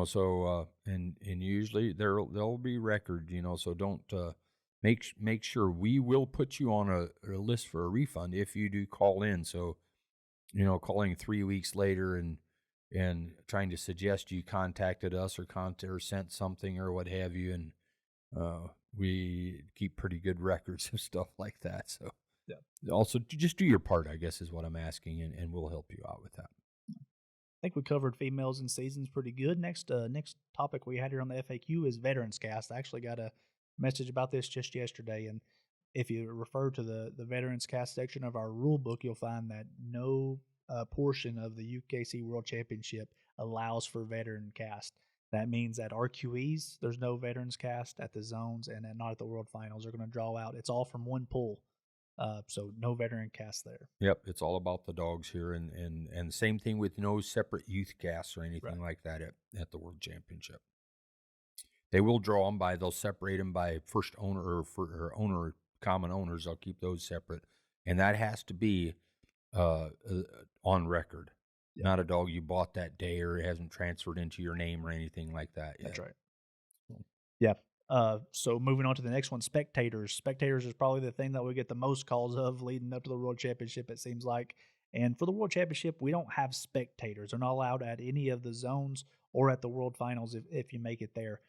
So and usually there'll be record, so don't make sure we will put you on a list for a refund if you do call in. So, calling 3 weeks later and trying to suggest you contacted us or sent something or what have you, and we keep pretty good records of stuff like that. So, yeah. Also just do your part, I guess, is what I'm asking, and we'll help you out with that. I think we covered females and seasons pretty good. Next topic we had here on the FAQ is Veterans Cast. I actually got a message about this just yesterday, and if you refer to the Veterans Cast section of our rule book, you'll find that no portion of the UKC World Championship allows for veteran cast. That means at RQEs, there's no Veterans Cast. At the zones and not at the World Finals, they're going to draw out. It's all from one pool. So no veteran cast there. Yep, it's all about the dogs here, and same thing with no separate youth casts or anything like that at the World Championship. They will draw them they'll separate them by first owner or owner, common owners. They'll keep those separate, and that has to be on record. Yep. Not a dog you bought that day or it hasn't transferred into your name or anything like that yet. That's right. Yeah. So moving on to the next one, Spectators. Spectators is probably the thing that we get the most calls of leading up to the World Championship, it seems like. And for the World Championship, we don't have spectators. They're not allowed at any of the zones or at the World Finals if you make it there.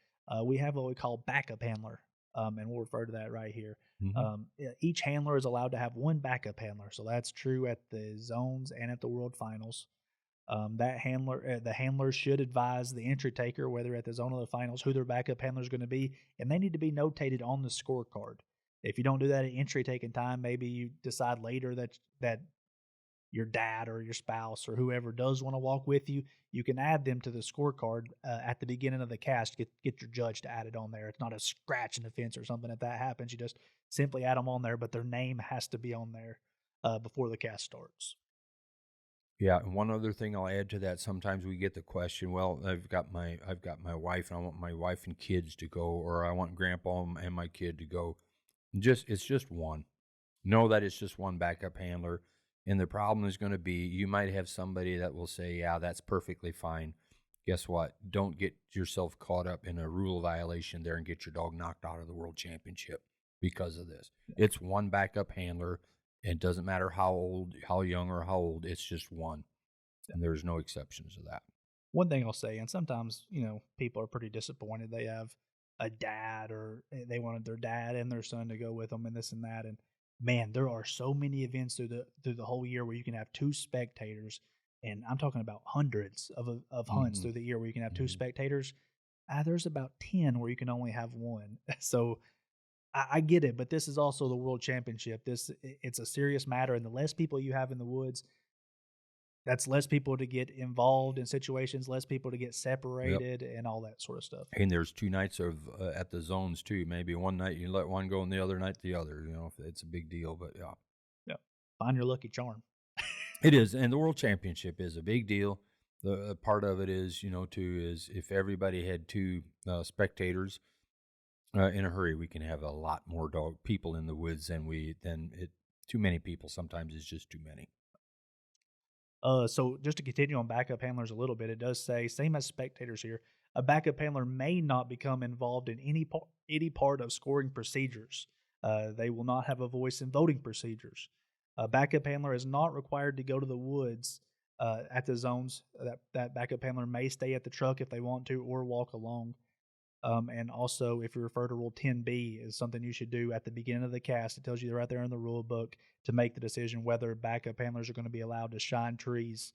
We have what we call backup handler, and we'll refer to that right here. Mm-hmm. Each handler is allowed to have one backup handler. So that's true at the zones and at the World Finals. That handler, the handler should advise the entry taker, whether at the zone or the finals, who their backup handler is going to be, and they need to be notated on the scorecard. If you don't do that at entry taking time, maybe you decide later that your dad or your spouse or whoever does want to walk with you, you can add them to the scorecard at the beginning of the cast. Get your judge to add it on there. It's not a scratch in the fence or something. If that happens, you just simply add them on there, but their name has to be on there before the cast starts. Yeah, and one other thing I'll add to that, sometimes we get the question, well, I've got my wife and I want my wife and kids to go, or I want grandpa and my kid to go. It's just one. Know that it's just one backup handler. And the problem is going to be you might have somebody that will say, yeah, that's perfectly fine. Guess what? Don't get yourself caught up in a rule violation there and get your dog knocked out of the world championship because of this. It's one backup handler. It doesn't matter how old, how young, or how old. It's just one. And there's no exceptions to that. One thing I'll say, and sometimes, people are pretty disappointed. They have a dad, or they wanted their dad and their son to go with them and this and that. And man, there are so many events through the whole year where you can have two spectators. And I'm talking about hundreds of hunts through the year where you can have two spectators. There's about 10 where you can only have one. So I get it, but this is also the world championship. It's a serious matter. And the less people you have in the woods, that's less people to get involved in situations, less people to get separated, and all that sort of stuff. And there's 2 nights of at the zones too. Maybe one night you let one go and the other night the other. It's a big deal, but yeah, find your lucky charm. It is, and the world championship is a big deal. The part of it is, too, is if everybody had 2 spectators in a hurry, we can have a lot more people in the woods than too many people sometimes is just too many. So just to continue on backup handlers a little bit, it does say, same as spectators here, a backup handler may not become involved in any part of scoring procedures. They will not have a voice in voting procedures. A backup handler is not required to go to the woods at the zones. That backup handler may stay at the truck if they want to, or walk along. And also, if you refer to Rule 10B, is something you should do at the beginning of the cast. It tells you right there in the rule book to make the decision whether backup handlers are going to be allowed to shine trees.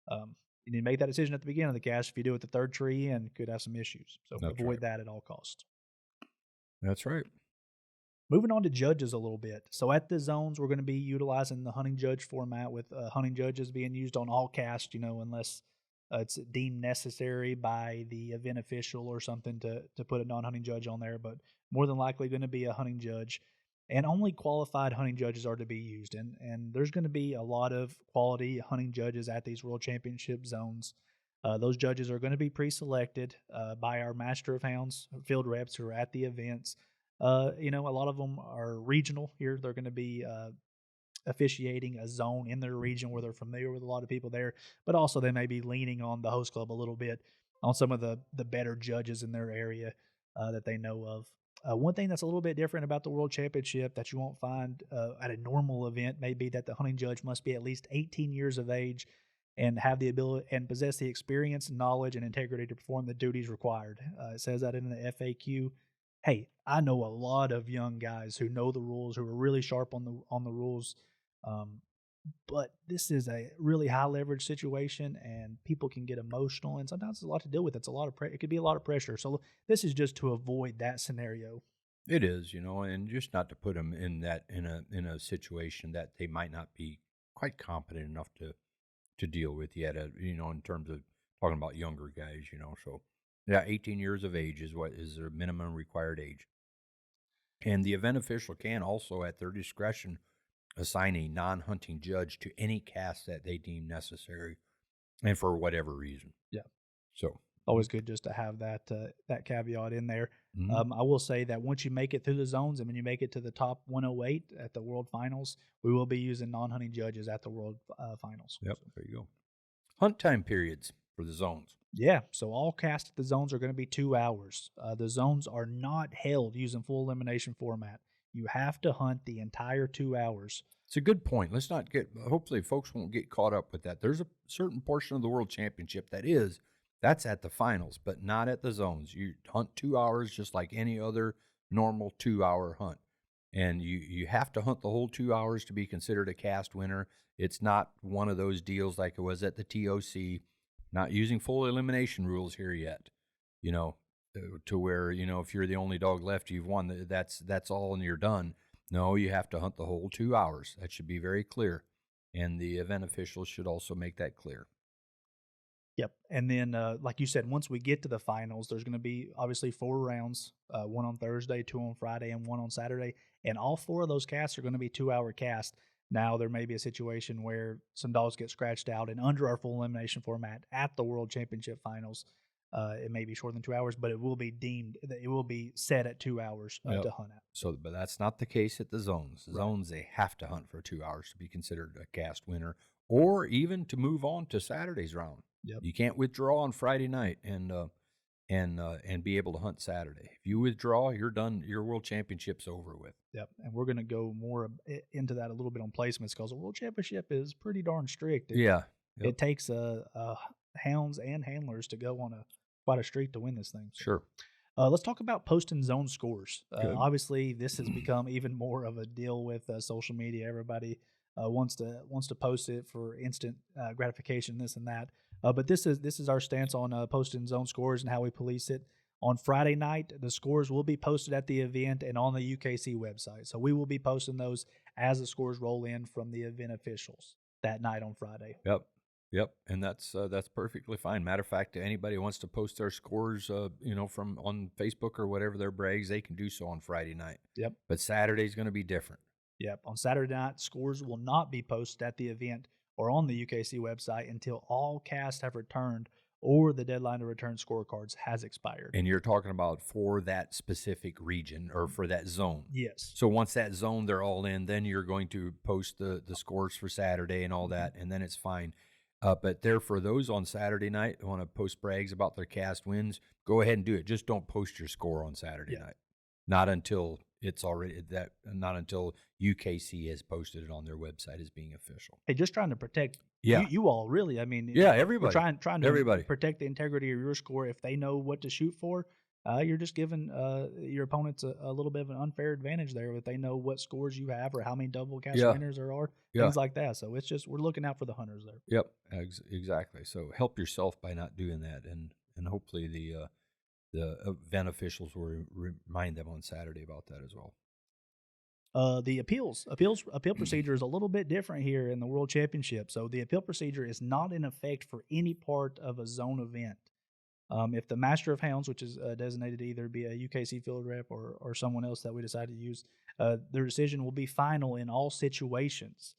You need to make that decision at the beginning of the cast. If you do it the third tree in, could have some issues. So avoid that at all costs. That's right. Moving on to judges a little bit. So at the zones, we're going to be utilizing the hunting judge format with hunting judges being used on all casts, unless it's deemed necessary by the event official or something to put a non-hunting judge on there, but more than likely going to be a hunting judge. And only qualified hunting judges are to be used. And there's going to be a lot of quality hunting judges at these World Championship zones. Those judges are going to be pre-selected by our Master of Hounds field reps who are at the events. A lot of them are regional here. They're going to be officiating a zone in their region where they're familiar with a lot of people there, but also they may be leaning on the host club a little bit on some of the better judges in their area that they know of. One thing that's a little bit different about the World Championship that you won't find at a normal event may be that the hunting judge must be at least 18 years of age and have the ability and possess the experience, knowledge, and integrity to perform the duties required. It says that in the FAQ. Hey, I know a lot of young guys who know the rules, who are really sharp on the rules. But this is a really high leverage situation, and people can get emotional, and sometimes it's a lot to deal with. It's a lot of it could be a lot of pressure. So this is just to avoid that scenario. It is, and just not to put them in a situation that they might not be quite competent enough to deal with yet. In terms of talking about younger guys, So yeah, 18 years of age is what is their minimum required age, and the event official can also, at their discretion, assign a non-hunting judge to any cast that they deem necessary, and for whatever reason. Yeah. So always good just to have that caveat in there. Mm-hmm. I will say that once you make it through the zones and when you make it to the top 108 at the World Finals, we will be using non-hunting judges at the World Finals. Yep, so there you go. Hunt time periods for the zones. Yeah, so all casts at the zones are going to be 2 hours. The zones are not held using full elimination format. You have to hunt the entire 2 hours. It's a good point. Let's not hopefully folks won't get caught up with that. There's a certain portion of the World Championship that's at the finals, but not at the zones. You hunt 2 hours just like any other normal 2-hour hunt. And you have to hunt the whole 2 hours to be considered a cast winner. It's not one of those deals like it was at the TOC, not using full elimination rules here yet, to where, if you're the only dog left, you've won, that's all and you're done. No, you have to hunt the whole 2 hours. That should be very clear. And the event officials should also make that clear. Yep. And then, like you said, once we get to the finals, there's going to be obviously 4 rounds, 1 on Thursday, 2 on Friday, and 1 on Saturday. And all 4 of those casts are going to be 2-hour casts. Now there may be a situation where some dogs get scratched out, and under our full elimination format at the World Championship finals, it may be shorter than 2 hours, but it will be deemed that it will be set at 2 hours to hunt at. So, but that's not the case at the zones. The zones, they have to hunt for 2 hours to be considered a cast winner, or even to move on to Saturday's round. Yep. You can't withdraw on Friday night and be able to hunt Saturday. If you withdraw, you're done. Your World Championship's over with. Yep, and we're going to go more into that a little bit on placements, because the World Championship is pretty darn strict. It takes hounds and handlers to go on quite a streak to win this thing. So. Sure. Let's talk about posting zone scores. Obviously, this has become even more of a deal with social media. Everybody wants to post it for instant gratification, this and that. But this is our stance on posting zone scores and how we police it. On Friday night, the scores will be posted at the event and on the UKC website. So we will be posting those as the scores roll in from the event officials that night on Friday. Yep, and that's perfectly fine. Matter of fact, anybody who wants to post their scores, from on Facebook or whatever their brags, they can do so on Friday night. Yep. But Saturday's going to be different. Yep. On Saturday night, scores will not be posted at the event or on the UKC website until all casts have returned or the deadline to return scorecards has expired. And you're talking about for that specific region or for that zone. Yes. So once that zone, they're all in, then you're going to post the scores for Saturday and all that, and then it's fine. But there for those on Saturday night who want to post brags about their cast wins, go ahead and do it. Just don't post your score on Saturday night. Not until not until UKC has posted it on their website as being official. Hey, just trying to protect you all, really. I mean, everybody. We're trying to protect the integrity of your score. If they know what to shoot for, you're just giving your opponents a little bit of an unfair advantage there if they know what scores you have or how many double cast winners there are, things like that. So it's just, we're looking out for the hunters there. Yep, exactly. So help yourself by not doing that, and hopefully the event officials will remind them on Saturday about that as well. The appeal procedure is a little bit different here in the World Championship. So the appeal procedure is not in effect for any part of a zone event. If the Master of Hounds, which is designated to either be a UKC field rep or someone else that we decide to use, their decision will be final in all situations.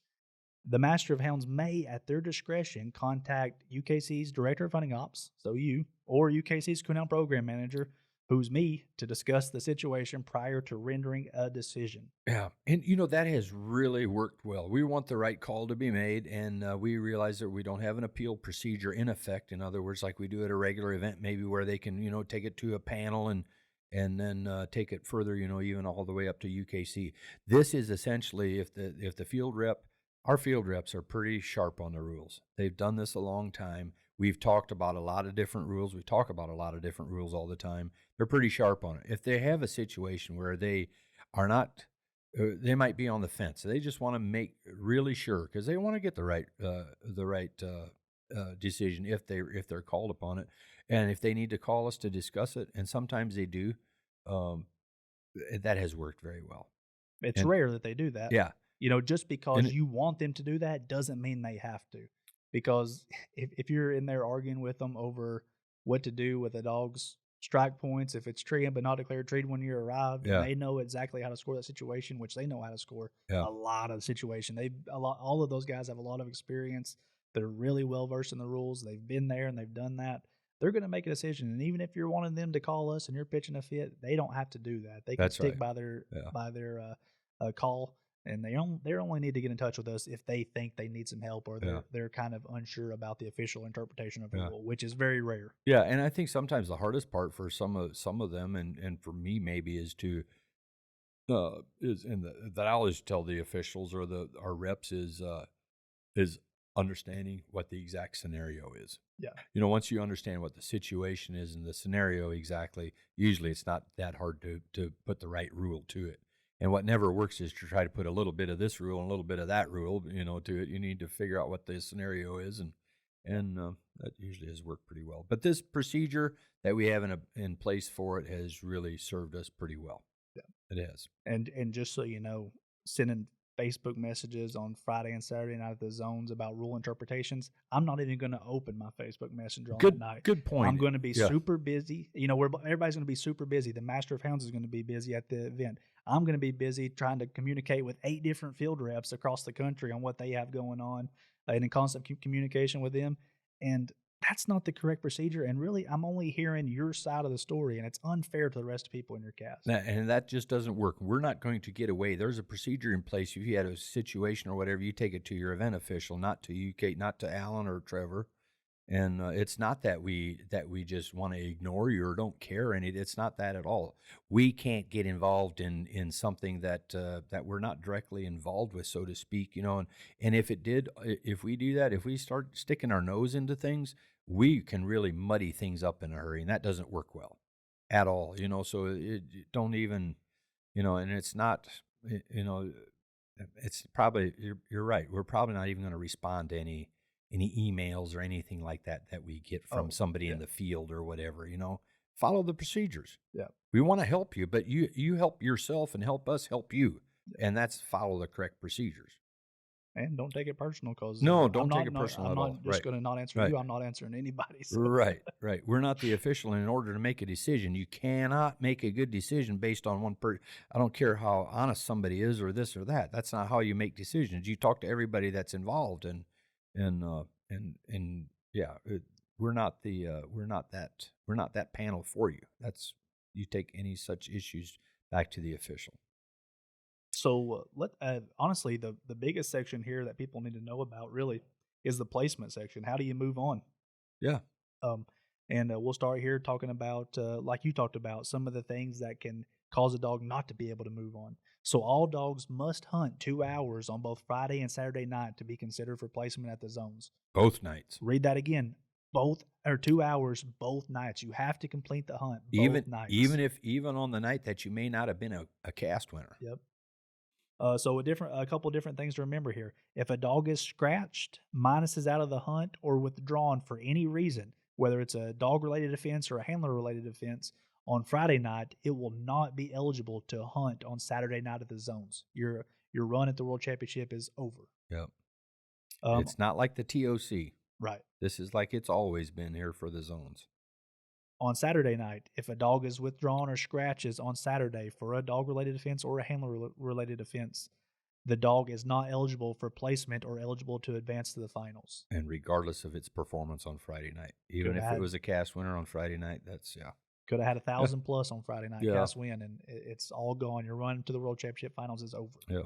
The Master of Hounds may, at their discretion, contact UKC's Director of Hunting Ops, so you, or UKC's Coonhound Program Manager, who's me, to discuss the situation prior to rendering a decision. Yeah, and that has really worked well. We want the right call to be made, and we realize that we don't have an appeal procedure in effect. In other words, like we do at a regular event, maybe where they can, take it to a panel and then take it further, even all the way up to UKC. This is essentially if the field rep. Our field reps are pretty sharp on the rules. They've done this a long time. We've talked about a lot of different rules. We talk about a lot of different rules all the time. They're pretty sharp on it. If they have a situation where they are not, they might be on the fence. They just want to make really sure because they want to get the right decision if they're called upon it, and if they need to call us to discuss it, and sometimes they do. That has worked very well. It's rare that they do that. Yeah. Just because you want them to do that doesn't mean they have to. Because if you're in there arguing with them over what to do with a dog's strike points, if it's treated but not declared treated when you arrived, and they know exactly how to score that situation, which they know how to score a lot of the situation. All of those guys have a lot of experience. They're really well versed in the rules. They've been there and they've done that. They're going to make a decision. And even if you're wanting them to call us and you're pitching a fit, they don't have to do that. They can stick by their call. And they only need to get in touch with us if they think they need some help or they're kind of unsure about the official interpretation of the rule, which is very rare. Yeah, and I think sometimes the hardest part for some of them, and for me maybe, is that I always tell the officials or our reps is understanding what the exact scenario is. Yeah. Once you understand what the situation is and the scenario exactly, usually it's not that hard to put the right rule to it. And what never works is to try to put a little bit of this rule and a little bit of that rule, to it. You need to figure out what the scenario is, and that usually has worked pretty well. But this procedure that we have in place for it has really served us pretty well. Yeah, it has. And just so you know, sending Facebook messages on Friday and Saturday night at the zones about rule interpretations, I'm not even going to open my Facebook Messenger on that night. Good point. I'm going to be super busy. You know, everybody's going to be super busy. The Master of Hounds is going to be busy at the event. I'm going to be busy trying to communicate with 8 different field reps across the country on what they have going on and in constant communication with them. And that's not the correct procedure. And really, I'm only hearing your side of the story, and it's unfair to the rest of the people in your cast. And that just doesn't work. We're not going to get away. There's a procedure in place. If you had a situation or whatever, you take it to your event official, not to UK, not to Alan or Trevor. And it's not that we just want to ignore you or don't care any. It's not that at all. We can't get involved in something that we're not directly involved with, so to speak. You know, and if we do that, if we start sticking our nose into things, we can really muddy things up in a hurry, and that doesn't work well at all. You know, so don't even, you know, and it's not, you know, it's probably you're right. We're probably not even going to respond to any emails or anything like that we get from somebody in the field or whatever. You know, follow the procedures. Yeah, we want to help you, but you help yourself and help us help you, and that's follow the correct procedures. And don't take it personal, because don't take it personal at all. I'm not just going to not answer you. I'm not answering anybody. So. Right. We're not the official, and in order to make a decision, you cannot make a good decision based on one person. I don't care how honest somebody is or this or that. That's not how you make decisions. You talk to everybody that's involved, and yeah, we're not that panel for you. You take any such issues back to the official. So honestly, the biggest section here that people need to know about really is the placement section. How do you move on? Yeah. And we'll start here talking about, like you talked about, some of the things that can cause a dog not to be able to move on. So all dogs must hunt 2 hours on both Friday and Saturday night to be considered for placement at the zones. Both nights. Read that again. 2 hours, both nights. You have to complete the hunt both nights. Even on the night that you may not have been a cast winner. Yep. So a couple different things to remember here. If a dog is scratched, minuses out of the hunt, or withdrawn for any reason, whether it's a dog-related offense or a handler-related offense, on Friday night, it will not be eligible to hunt on Saturday night at the zones. Your run at the World Championship is over. Yep. It's not like the TOC. Right. This is like it's always been here for the zones. On Saturday night, if a dog is withdrawn or scratches on Saturday for a dog-related offense or a handler-related offense, the dog is not eligible for placement or eligible to advance to the finals. And regardless of its performance on Friday night, even if it was a cast winner on Friday night, that's could have had 1,000 plus on Friday night cast win, and it's all gone. Your run to the World Championship finals is over. Yeah.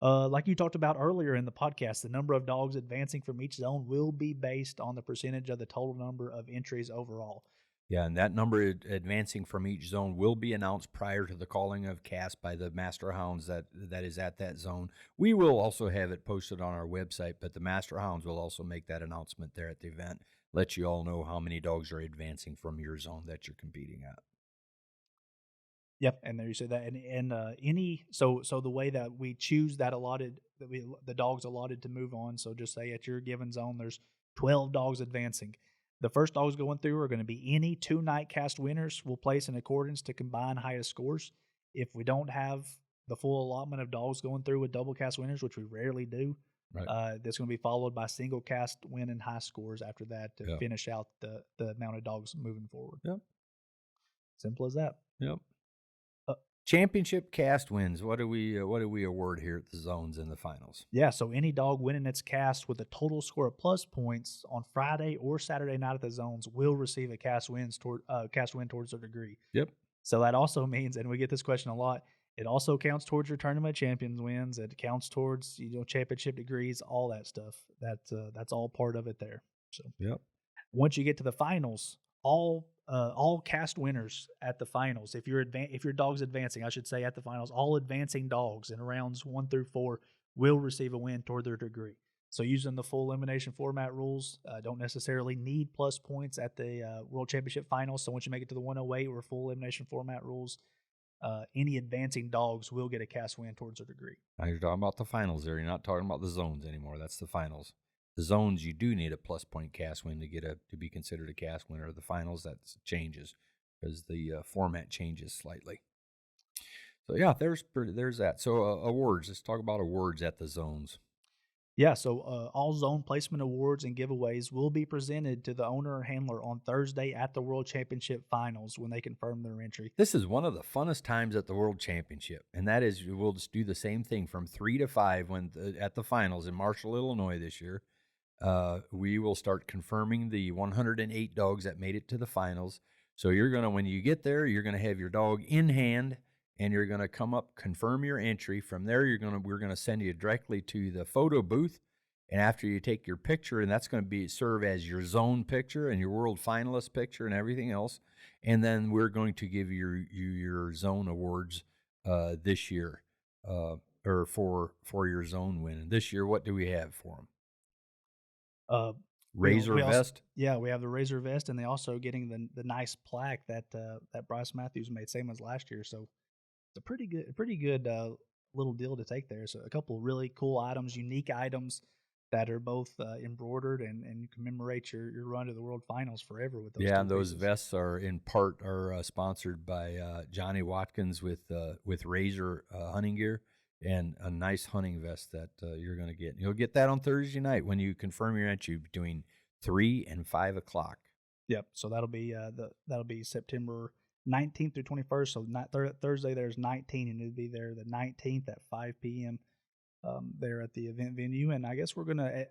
Like you talked about earlier in the podcast, the number of dogs advancing from each zone will be based on the percentage of the total number of entries overall. Yeah, and that number advancing from each zone will be announced prior to the calling of cast by the Master Hounds that is at that zone. We will also have it posted on our website, but the Master Hounds will also make that announcement there at the event, let you all know how many dogs are advancing from your zone that you're competing at. Yep, and there you said that, and so the way that we choose that the dogs allotted to move on. So just say at your given zone, there's 12 dogs advancing. The first dogs going through are going to be any 2-night cast winners. We'll place in accordance to combine highest scores. If we don't have the full allotment of dogs going through with double cast winners, which we rarely do, right, that's going to be followed by single cast win and high scores after that to finish out the amount of dogs moving forward. Yep. Simple as that. Yep. Championship cast wins. What do we award here at the zones in the finals? Yeah, so any dog winning its cast with a total score of plus points on Friday or Saturday night at the zones will receive a cast win towards their degree. Yep. So that also means, and we get this question a lot, it also counts towards your tournament champions wins. It counts towards championship degrees, all that stuff. That's all part of it there. So yep. Once you get to the finals, all cast winners at the finals, if your dog's advancing, I should say at the finals, all advancing dogs in rounds 1 through 4 will receive a win toward their degree. So using the full elimination format rules, don't necessarily need plus points at the World Championship finals. So once you make it to the 108 or full elimination format rules, any advancing dogs will get a cast win towards their degree. Now you're talking about the finals there. You're not talking about the zones anymore. That's the finals. The zones, you do need a plus point cast win to be considered a cast winner. The finals, that changes because the format changes slightly. So yeah, there's that. So awards. Let's talk about awards at the zones. Yeah, so all zone placement awards and giveaways will be presented to the owner or handler on Thursday at the World Championship Finals when they confirm their entry. This is one of the funnest times at the World Championship, and that is we'll just do the same thing from 3 to 5 at the finals in Marshall, Illinois this year. We will start confirming the 108 dogs that made it to the finals. So when you get there, you're gonna have your dog in hand, and you're gonna come up, confirm your entry. From there, we're gonna send you directly to the photo booth, and after you take your picture, and that's gonna serve as your zone picture and your world finalist picture and everything else, and then we're going to give you your zone awards this year, or for your zone win. And this year, what do we have for them? Uh, Razor vest. Yeah, we have the Razor vest, and they also getting the nice plaque that that Bryce Matthews made, same as last year. So it's a pretty good little deal to take there. So a couple really cool items, unique items that are both embroidered and commemorate your run to the World Finals forever with those. Yeah, two and those pieces. vests are in part sponsored by Johnny Watkins with Razor hunting gear, and a nice hunting vest that you're going to get. You'll get that on Thursday night when you confirm your entry between 3 and 5 o'clock. Yep. So that'll be September 19th through 21st. So not Thursday there's 19, and it'll be there the 19th at 5 p.m. There at the event venue. And I guess we're gonna,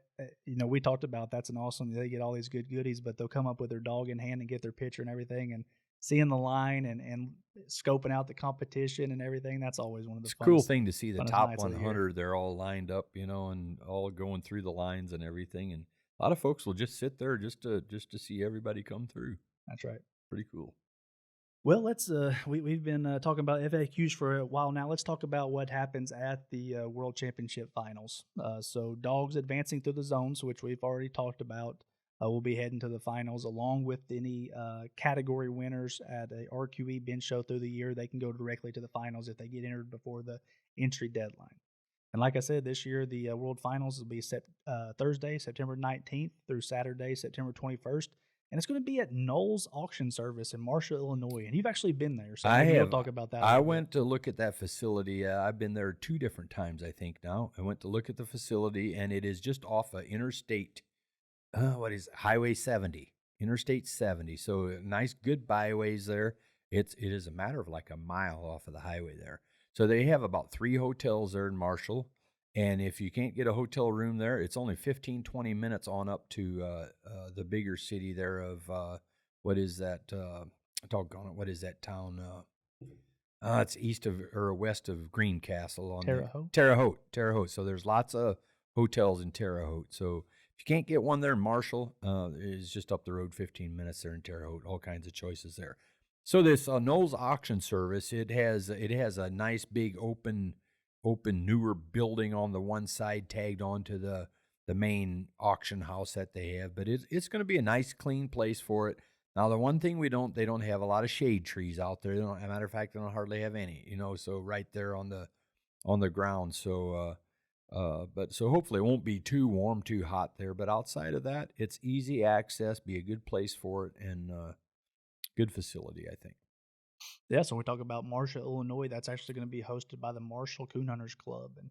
we talked about that's an awesome. They get all these good goodies, but they'll come up with their dog in hand and get their picture and everything, and seeing the line and scoping out the competition and everything. That's always one of the It's a cool funnest thing to see the funnest top nights of the year. 100. They're all lined up, and all going through the lines and everything. And a lot of folks will just sit there just to see everybody come through. That's right. Pretty cool. Well, let's we've been talking about FAQs for a while now. Let's talk about what happens at the World Championship Finals. So dogs advancing through the zones, which we've already talked about, will be heading to the finals, along with any category winners at a RQE bench show through the year. They can go directly to the finals if they get entered before the entry deadline. And like I said, this year the World Finals will be Thursday, September 19th through Saturday, September 21st. And it's going to be at Knowles Auction Service in Marshall, Illinois. And you've actually been there, so maybe you'll talk about that. I went to look at that facility. I've been there 2 different times, I think now. I went to look at the facility, and it is just off of Interstate, Highway 70, Interstate 70. So nice, good byways there. It is a matter of like a mile off of the highway there. So they have about 3 hotels there in Marshall. And if you can't get a hotel room there, it's only 15, 20 minutes on up to the bigger city there of, what is that? Doggone it, what is that town? It's east of or west of Greencastle. Terre Haute. So there's lots of hotels in Terre Haute. So if you can't get one there in Marshall, it's just up the road 15 minutes there in Terre Haute. All kinds of choices there. So this Knowles Auction Service, it has a nice big open newer building on the one side tagged onto the main auction house that they have, but it's going to be a nice clean place for it. Now the one thing they don't have a lot of shade trees out there. They don't, as a matter of fact, they don't hardly have any, so right there on the ground. So so hopefully it won't be too warm, too hot there, but outside of that, it's easy access, be a good place for it, and good facility, I think. Yeah, so we talk about Marshall, Illinois. That's actually going to be hosted by the Marshall Coonhunters Club, and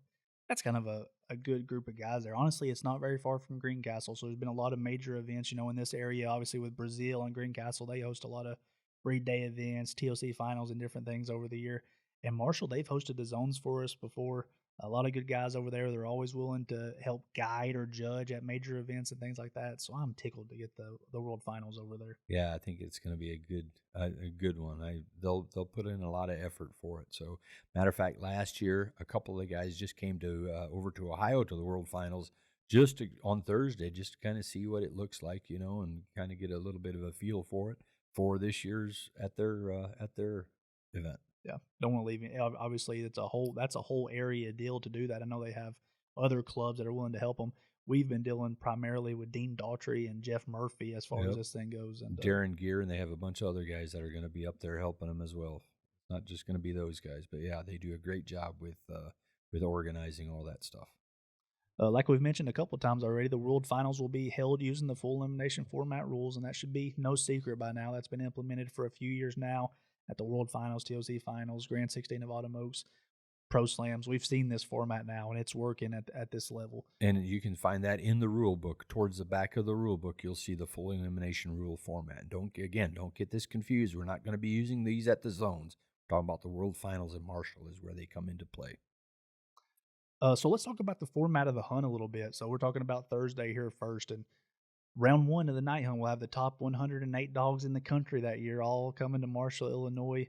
that's kind of a good group of guys there. Honestly, it's not very far from Greencastle, so there's been a lot of major events, in this area. Obviously, with Brazil and Greencastle, they host a lot of breed day events, TOC finals, and different things over the year. And Marshall, they've hosted the zones for us before. A lot of good guys over there. They're always willing to help guide or judge at major events and things like that. So I'm tickled to get the World Finals over there. Yeah, I think it's going to be a good one. They'll put in a lot of effort for it. So, matter of fact, last year a couple of the guys just came to over to Ohio to the World Finals on Thursday, just to kind of see what it looks like, and kind of get a little bit of a feel for it for this year's at their event. Yeah, don't want to leave it. Obviously, that's a whole area deal to do that. I know they have other clubs that are willing to help them. We've been dealing primarily with Dean Daughtry and Jeff Murphy as far as this thing goes. And Darren Gear, and they have a bunch of other guys that are going to be up there helping them as well. Not just going to be those guys, but yeah, they do a great job with organizing all that stuff. Like we've mentioned a couple of times already, the World Finals will be held using the full elimination format rules, and that should be no secret by now. That's been implemented for a few years now. at the World Finals, TOC Finals, Grand 16 of Autumn Oaks, Pro Slams. We've seen this format now, and it's working at this level. And you can find that in the rule book. Towards the back of the rule book, you'll see the full elimination rule format. Don't get this confused. We're not going to be using these at the zones. We're talking about the World Finals in Marshall is where they come into play. So let's talk about the format of the hunt a little bit. So we're talking about Thursday here first, and round 1 of the night hunt, we'll have the top 108 dogs in the country that year, all coming to Marshall, Illinois.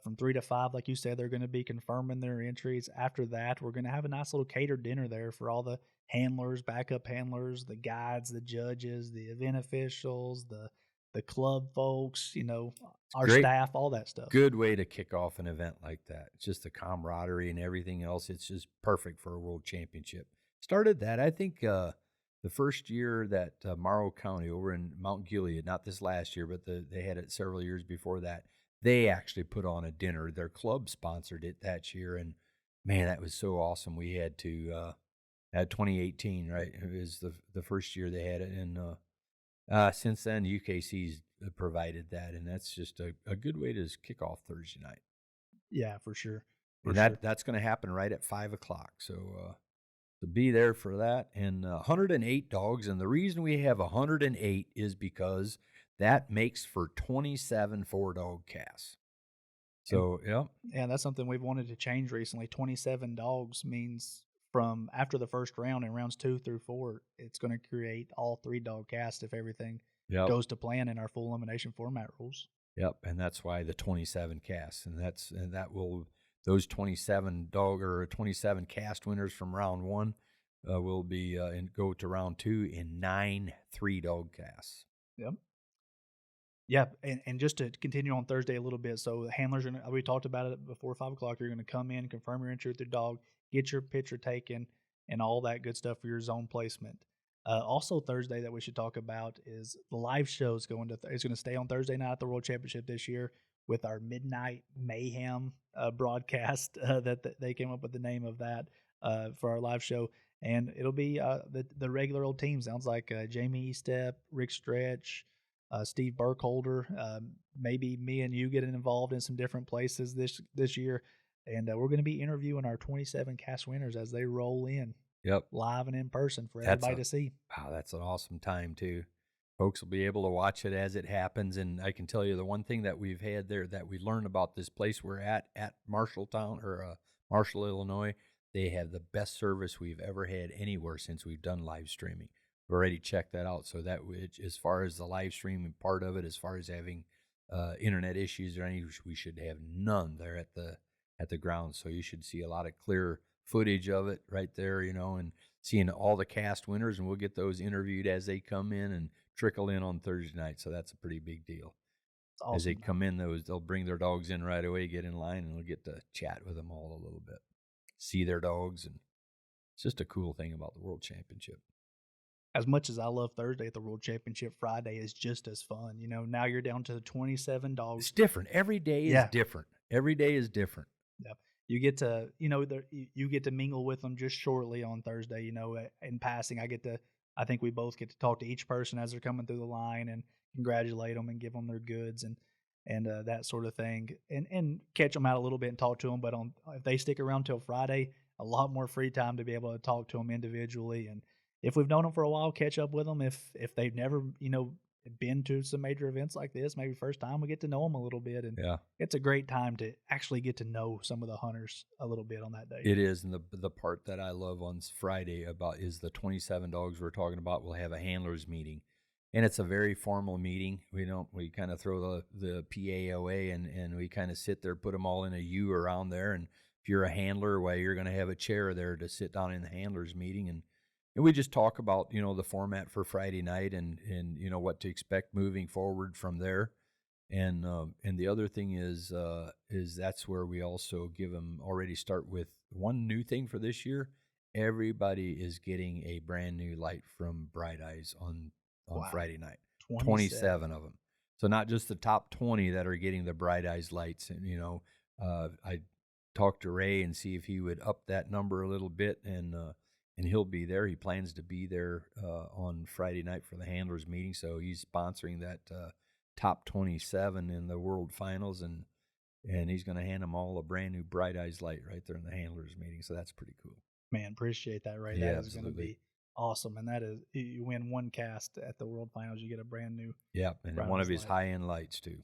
From 3 to 5, like you said, they're going to be confirming their entries. After that, we're going to have a nice little catered dinner there for all the handlers, backup handlers, the guides, the judges, the event officials, the club folks, our staff, all that stuff. Good way to kick off an event like that. It's just the camaraderie and everything else. It's just perfect for a world championship. Started that, I think, the first year that Morrow County over in Mount Gilead, not this last year, but they had it several years before that. They actually put on a dinner. Their club sponsored it that year, and man, that was so awesome. We had to at 2018, right? It was the first year they had it, and since then UKC's provided that, and that's just a good way to kick off Thursday night. Yeah, for sure. That's going to happen right at 5:00. So to be there for that, and 108 dogs, and the reason we have 108 is because that makes for 27 4-dog casts. So, yeah. Yeah, that's something we've wanted to change recently. 27 dogs means from after the first round in rounds 2 through 4, it's going to create all 3-dog casts if everything goes to plan in our full elimination format rules. Yep, and that's why the 27 casts, and those 27 dog or 27 cast winners from round 1 will be and go to round 2 in 9 3-dog casts. Yep. Yeah, and just to continue on Thursday a little bit, so handlers we talked about it before 5:00. You're going to come in, confirm your entry with your dog, get your picture taken, and all that good stuff for your zone placement. Also Thursday that we should talk about is the live show is going to stay on Thursday night at the World Championship this year with our Midnight Mayhem broadcast that they came up with the name of that for our live show. And it'll be the regular old team. Sounds like Jamie Estep, Rick Stretch, Steve Burkholder, maybe me and you getting involved in some different places this year. And we're going to be interviewing our 27 cast winners as they roll in. Yep. Live and in person for everybody to see. Wow, that's an awesome time too. Folks will be able to watch it as it happens. And I can tell you the one thing that we've had there that we learned about this place we're at Marshalltown or Marshall, Illinois, they have the best service we've ever had anywhere since we've done live streaming. We've already checked that out. So that as far as the live streaming part of it, as far as having internet issues or any, we should have none there at the ground. So you should see a lot of clear footage of it right there, and seeing all the cast winners, and we'll get those interviewed as they come in and trickle in on Thursday night. So that's a pretty big deal. Awesome. As they come in, they'll bring their dogs in right away, get in line, and we'll get to chat with them all a little bit, see their dogs, and it's just a cool thing about the World Championship. As much as I love Thursday at the World Championship, Friday is just as fun. Now you're down to 27 dogs. It's different. Every day is different. Every day is different. Yep. You get to, you get to mingle with them just shortly on Thursday, in passing. I think we both get to talk to each person as they're coming through the line and congratulate them and give them their goods and that sort of thing, and catch them out a little bit and talk to them. But if they stick around till Friday, a lot more free time to be able to talk to them individually. And if we've known them for a while, catch up with them. If they've never, been to some major events like this, maybe first time, we get to know them a little bit. And it's a great time to actually get to know some of the hunters a little bit on that day. It is. And the part that I love on Friday about is the 27 dogs we're talking about will have a handlers meeting. And it's a very formal meeting. We kind of throw the PA away and we kind of sit there, put them all in a U around there. And if you're a handler, you're going to have a chair there to sit down in the handlers meeting. And we just talk about, the format for Friday night and what to expect moving forward from there. And the other thing is that's where we also give them already start with one new thing for this year. Everybody is getting a brand new light from Bright Eyes on Friday night. 27 of them. So not just the top 20 that are getting the Bright Eyes lights. And, I talked to Ray and see if he would up that number a little bit, and he'll be there. He plans to be there on Friday night for the handlers meeting. So he's sponsoring top 27 in the world finals, and he's going to hand them all a brand new Bright Eyes light right there in the handlers meeting. So that's pretty cool. Man, appreciate that, Ray. Yeah, That is going to be awesome. And that is, you win one cast at the world finals, you get a brand new. Yeah, and one of his high-end lights too.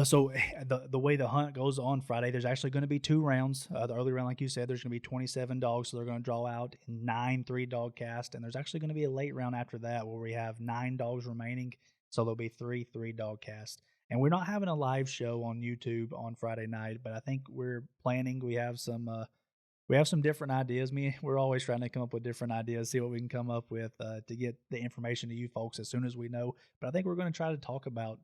So the way the hunt goes on Friday, there's actually going to be 2 rounds. The early round, like you said, there's going to be 27 dogs, so they're going to draw out 9 3-dog casts, and there's actually going to be a late round after that where we have 9 dogs remaining, so there'll be 3 3-dog casts. And we're not having a live show on YouTube on Friday night, but I think we're planning. We have some different ideas. We're always trying to come up with different ideas, see what we can come up with to get the information to you folks as soon as we know. But I think we're going to try to talk about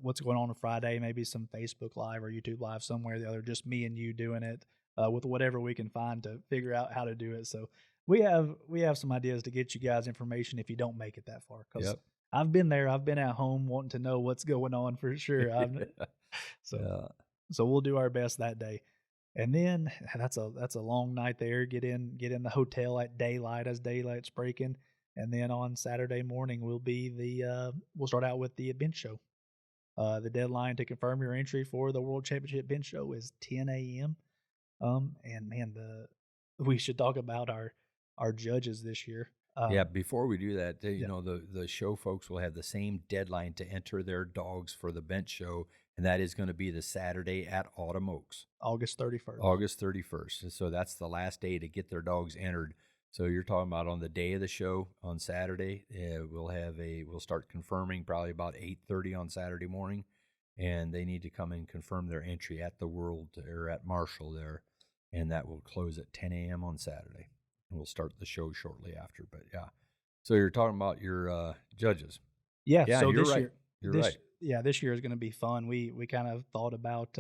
what's going on Friday, maybe some Facebook Live or YouTube Live somewhere or the other, just me and you doing it with whatever we can find to figure out how to do it. So we have some ideas to get you guys information if you don't make it that far. Because I've been there. I've been at home wanting to know what's going on for sure. So we'll do our best that day. And then that's a long night there. Get in the hotel at daylight as daylight's breaking. And then on Saturday morning we'll start out with the bench show. The deadline to confirm your entry for the World Championship bench show is 10 a.m. And man, we should talk about our judges this year. Before we do that, you know, the show folks will have the same deadline to enter their dogs for the bench show, and that is going to be the Saturday at Autumn Oaks. August 31st. August 31st. So that's the last day to get their dogs entered. So you're talking about on the day of the show on Saturday, we'll start confirming probably about 8:30 on Saturday morning, and they need to come and confirm their entry at the World or at Marshall there, and that will close at 10 a.m. on Saturday. And we'll start the show shortly after. But so you're talking about your judges. Yeah. So you're this right. year, You're right. Yeah, this year is going to be fun. We kind of thought about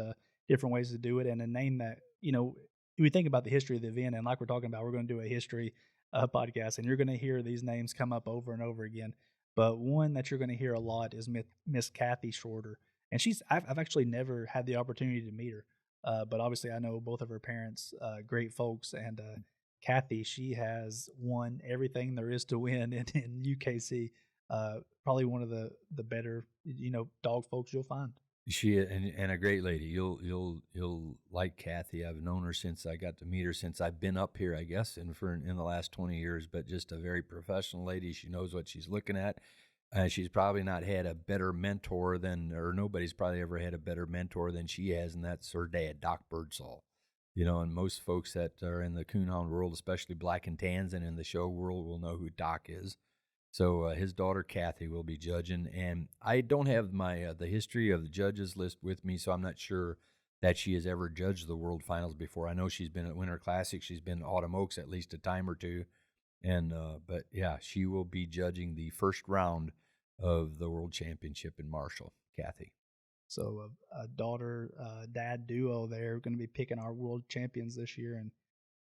different ways to do it, and a name that, you know, we think about the history of the event, and like we're talking about, we're going to do a history podcast, and you're going to hear these names come up over and over again. But one that you're going to hear a lot is Miss Kathy Shorter, and I've actually never had the opportunity to meet her, but obviously I know both of her parents, great folks, and Kathy, she has won everything there is to win in UKC. Probably one of the better, you know, dog folks you'll find. She and a great lady. You'll like Kathy. I've known her since I got to meet her since I've been up here, I guess, in the last 20 years. But just a very professional lady. She knows what she's looking at. She's probably not had a better mentor or nobody's probably ever had a better mentor than she has, and that's her dad, Doc Birdsall. You know, and most folks that are in the coonhound world, especially black and tans and in the show world, will know who Doc is. So his daughter Kathy will be judging, and I don't have my the history of the judges list with me, so I'm not sure that she has ever judged the World Finals before. I know she's been at Winter Classic, she's been at Autumn Oaks at least a time or two, and but yeah, she will be judging the first round of the World Championship in Marshall, Kathy. So a daughter-dad duo there going to be picking our world champions this year, and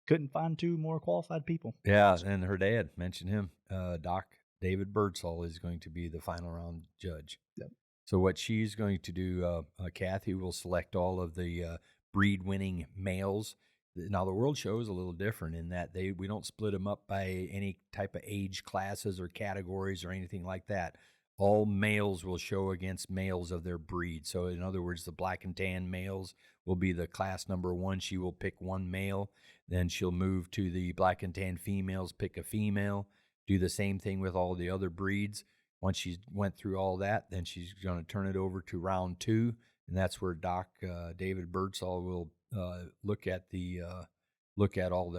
couldn't find 2 more qualified people. Yeah, and her dad mentioned him, Doc David Birdsall is going to be the final round judge. Yep. So what she's going to do, Kathy will select all of the breed-winning males. Now, the World Show is a little different in that we don't split them up by any type of age classes or categories or anything like that. All males will show against males of their breed. So, in other words, the black and tan males will be the class number 1. She will pick one male. Then she'll move to the black and tan females, pick a female. Do the same thing with all the other breeds. Once she's went through all that, then she's going to turn it over to round 2, and that's where Doc David Birdsall will look at all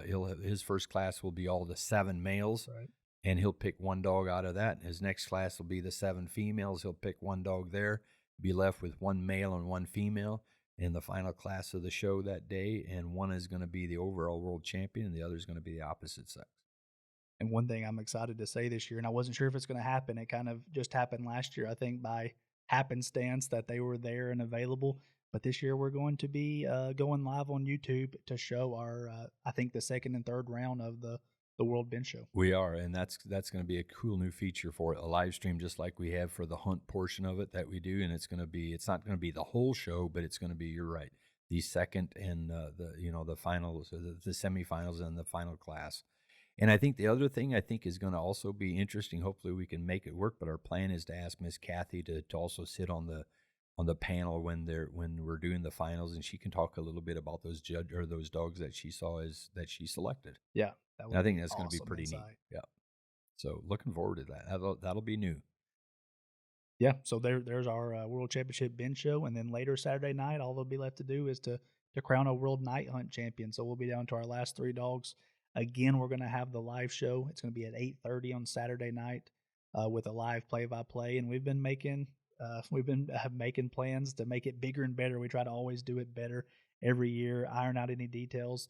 his first class will be all the 7 males, right, and he'll pick one dog out of that. His next class will be the 7 females. He'll pick one dog there, be left with one male and one female in the final class of the show that day, and one is going to be the overall world champion, and the other is going to be the opposite sex. And one thing I'm excited to say this year, and I wasn't sure if it's going to happen, it kind of just happened last year, I think by happenstance that they were there and available. But this year we're going to be going live on YouTube to show our, I think, the second and third round of the World Bench Show. We are, and that's going to be a cool new feature for it, a live stream just like we have for the hunt portion of it that we do. And it's not going to be the whole show, but it's going to be, you're right, the second and the finals, the semifinals and the final class. And I think the other thing I think is going to also be interesting. Hopefully we can make it work. But our plan is to ask Miss Kathy to also sit on the panel when we're doing the finals, and she can talk a little bit about those those dogs that she saw that she selected. Yeah, I think that's going to be pretty neat. Yeah. So looking forward to that. That'll be new. Yeah. So there's our World Championship bench show, and then later Saturday night, all that'll be left to do is to crown a World Night Hunt champion. So we'll be down to our last 3 dogs. Again, we're going to have the live show. It's going to be at 8:30 on Saturday night with a live play-by-play, and we've been making plans to make it bigger and better. We try to always do it better every year, iron out any details,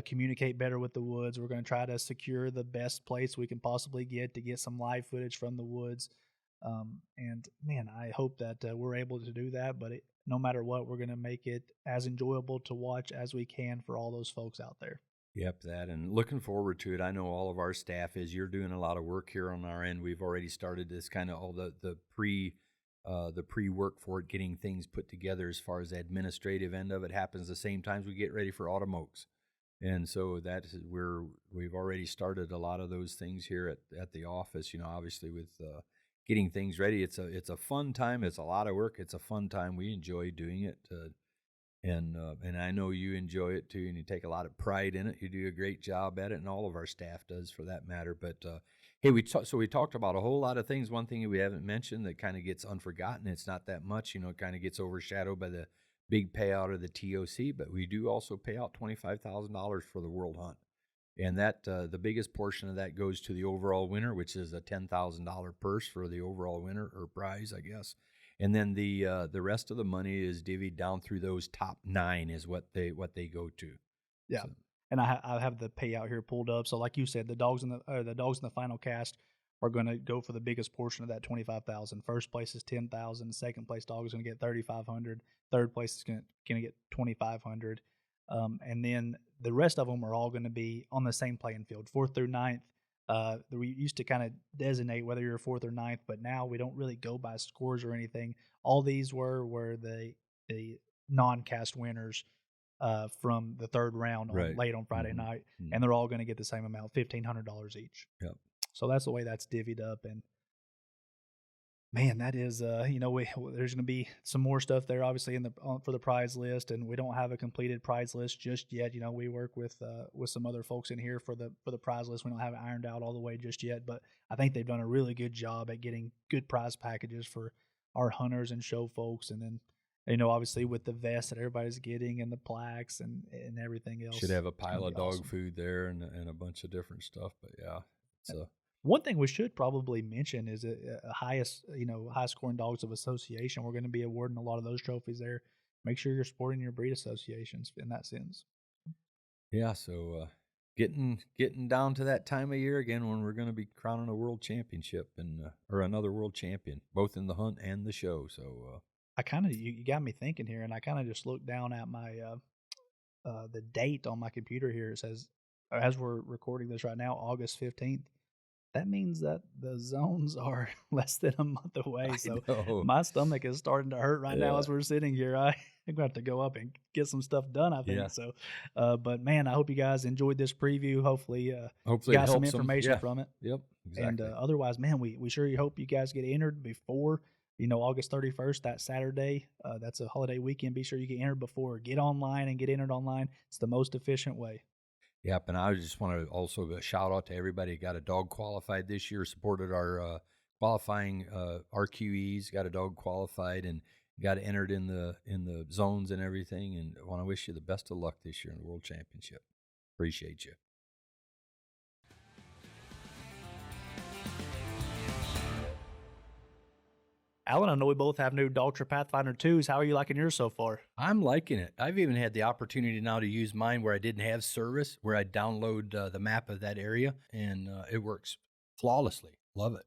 communicate better with the woods. We're going to try to secure the best place we can possibly get to get some live footage from the woods. And man, I hope that we're able to do that, but no matter what, we're going to make it as enjoyable to watch as we can for all those folks out there. Yep, and looking forward to it. I know all of our staff is. You're doing a lot of work here on our end. We've already started this kind of all the pre-work for it, getting things put together as far as the administrative end of it happens the same times we get ready for Autumn Oaks. And so we've already started a lot of those things here at the office, obviously with getting things ready. It's a fun time. It's a lot of work. It's a fun time. We enjoy doing it. And I know you enjoy it too, and you take a lot of pride in it. You do a great job at it, and all of our staff does for that matter. But hey, we talked about a whole lot of things. One thing we haven't mentioned that kind of gets unforgotten, it's not that much, it kind of gets overshadowed by the big payout of the TOC, but we do also pay out $25,000 for the World Hunt. And that the biggest portion of that goes to the overall winner, which is a $10,000 purse for the overall winner, or prize, I guess. And then the rest of the money is divvied down through those top 9 is what they go to. Yeah. So. And I have the payout here pulled up. So like you said, the dogs in the final cast are going to go for the biggest portion of that $25,000. First place is $10,000. Second place dog is going to get $3,500. Third place is going to get $2,500. And then the rest of them are all going to be on the same playing field, 4th through 9th. We used to kind of designate whether you're 4th or 9th, but now we don't really go by scores or anything. All these were the non-cast winners from the 3rd round late on Friday night, and they're all going to get the same amount, $1,500 each. Yep. So that's the way that's divvied up, and man, that is there's going to be some more stuff there, obviously for the prize list, and we don't have a completed prize list just yet. We work with some other folks in here for the prize list. We don't have it ironed out all the way just yet, but I think they've done a really good job at getting good prize packages for our hunters and show folks, and then obviously with the vests that everybody's getting and the plaques and everything else. Should have a pile of dog food there and a bunch of different stuff, but yeah, it's one thing we should probably mention is a high scoring dogs of association. We're going to be awarding a lot of those trophies there. Make sure you're supporting your breed associations in that sense. Yeah, so getting down to that time of year again when we're going to be crowning a world championship or another world champion, both in the hunt and the show. So I kind of you got me thinking here, and I kind of just looked down at my the date on my computer here. It says, as we're recording this right now, August 15th. That means that the zones are less than a month away. So my stomach is starting to hurt right now as we're sitting here. I'm going to have to go up and get some stuff done, I think. Yeah. So, but man, I hope you guys enjoyed this preview. Hopefully you got some information from it. Yep. Exactly. And otherwise, man, we sure hope you guys get entered before, August 31st, that Saturday. That's a holiday weekend. Be sure you get entered before. Get online and get entered online. It's the most efficient way. Yep, and I just want to also shout out to everybody who got a dog qualified this year, supported our qualifying RQEs, got a dog qualified, and got entered in the zones and everything. And I want to wish you the best of luck this year in the World Championship. Appreciate you. Alan, I know we both have new Dogtra Pathfinder 2s. How are you liking yours so far? I'm liking it. I've even had the opportunity now to use mine where I didn't have service, where I download the map of that area, and it works flawlessly. Love it.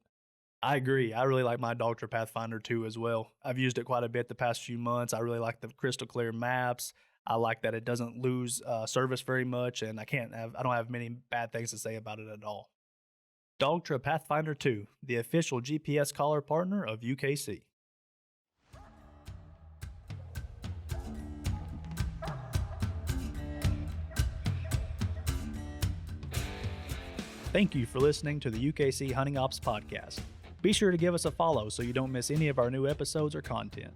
I agree. I really like my Dogtra Pathfinder 2 as well. I've used it quite a bit the past few months. I really like the crystal clear maps. I like that it doesn't lose service very much, and I don't have many bad things to say about it at all. Dogtra Pathfinder 2, the official GPS collar partner of UKC. Thank you for listening to the UKC Hunting Ops Podcast. Be sure to give us a follow so you don't miss any of our new episodes or content.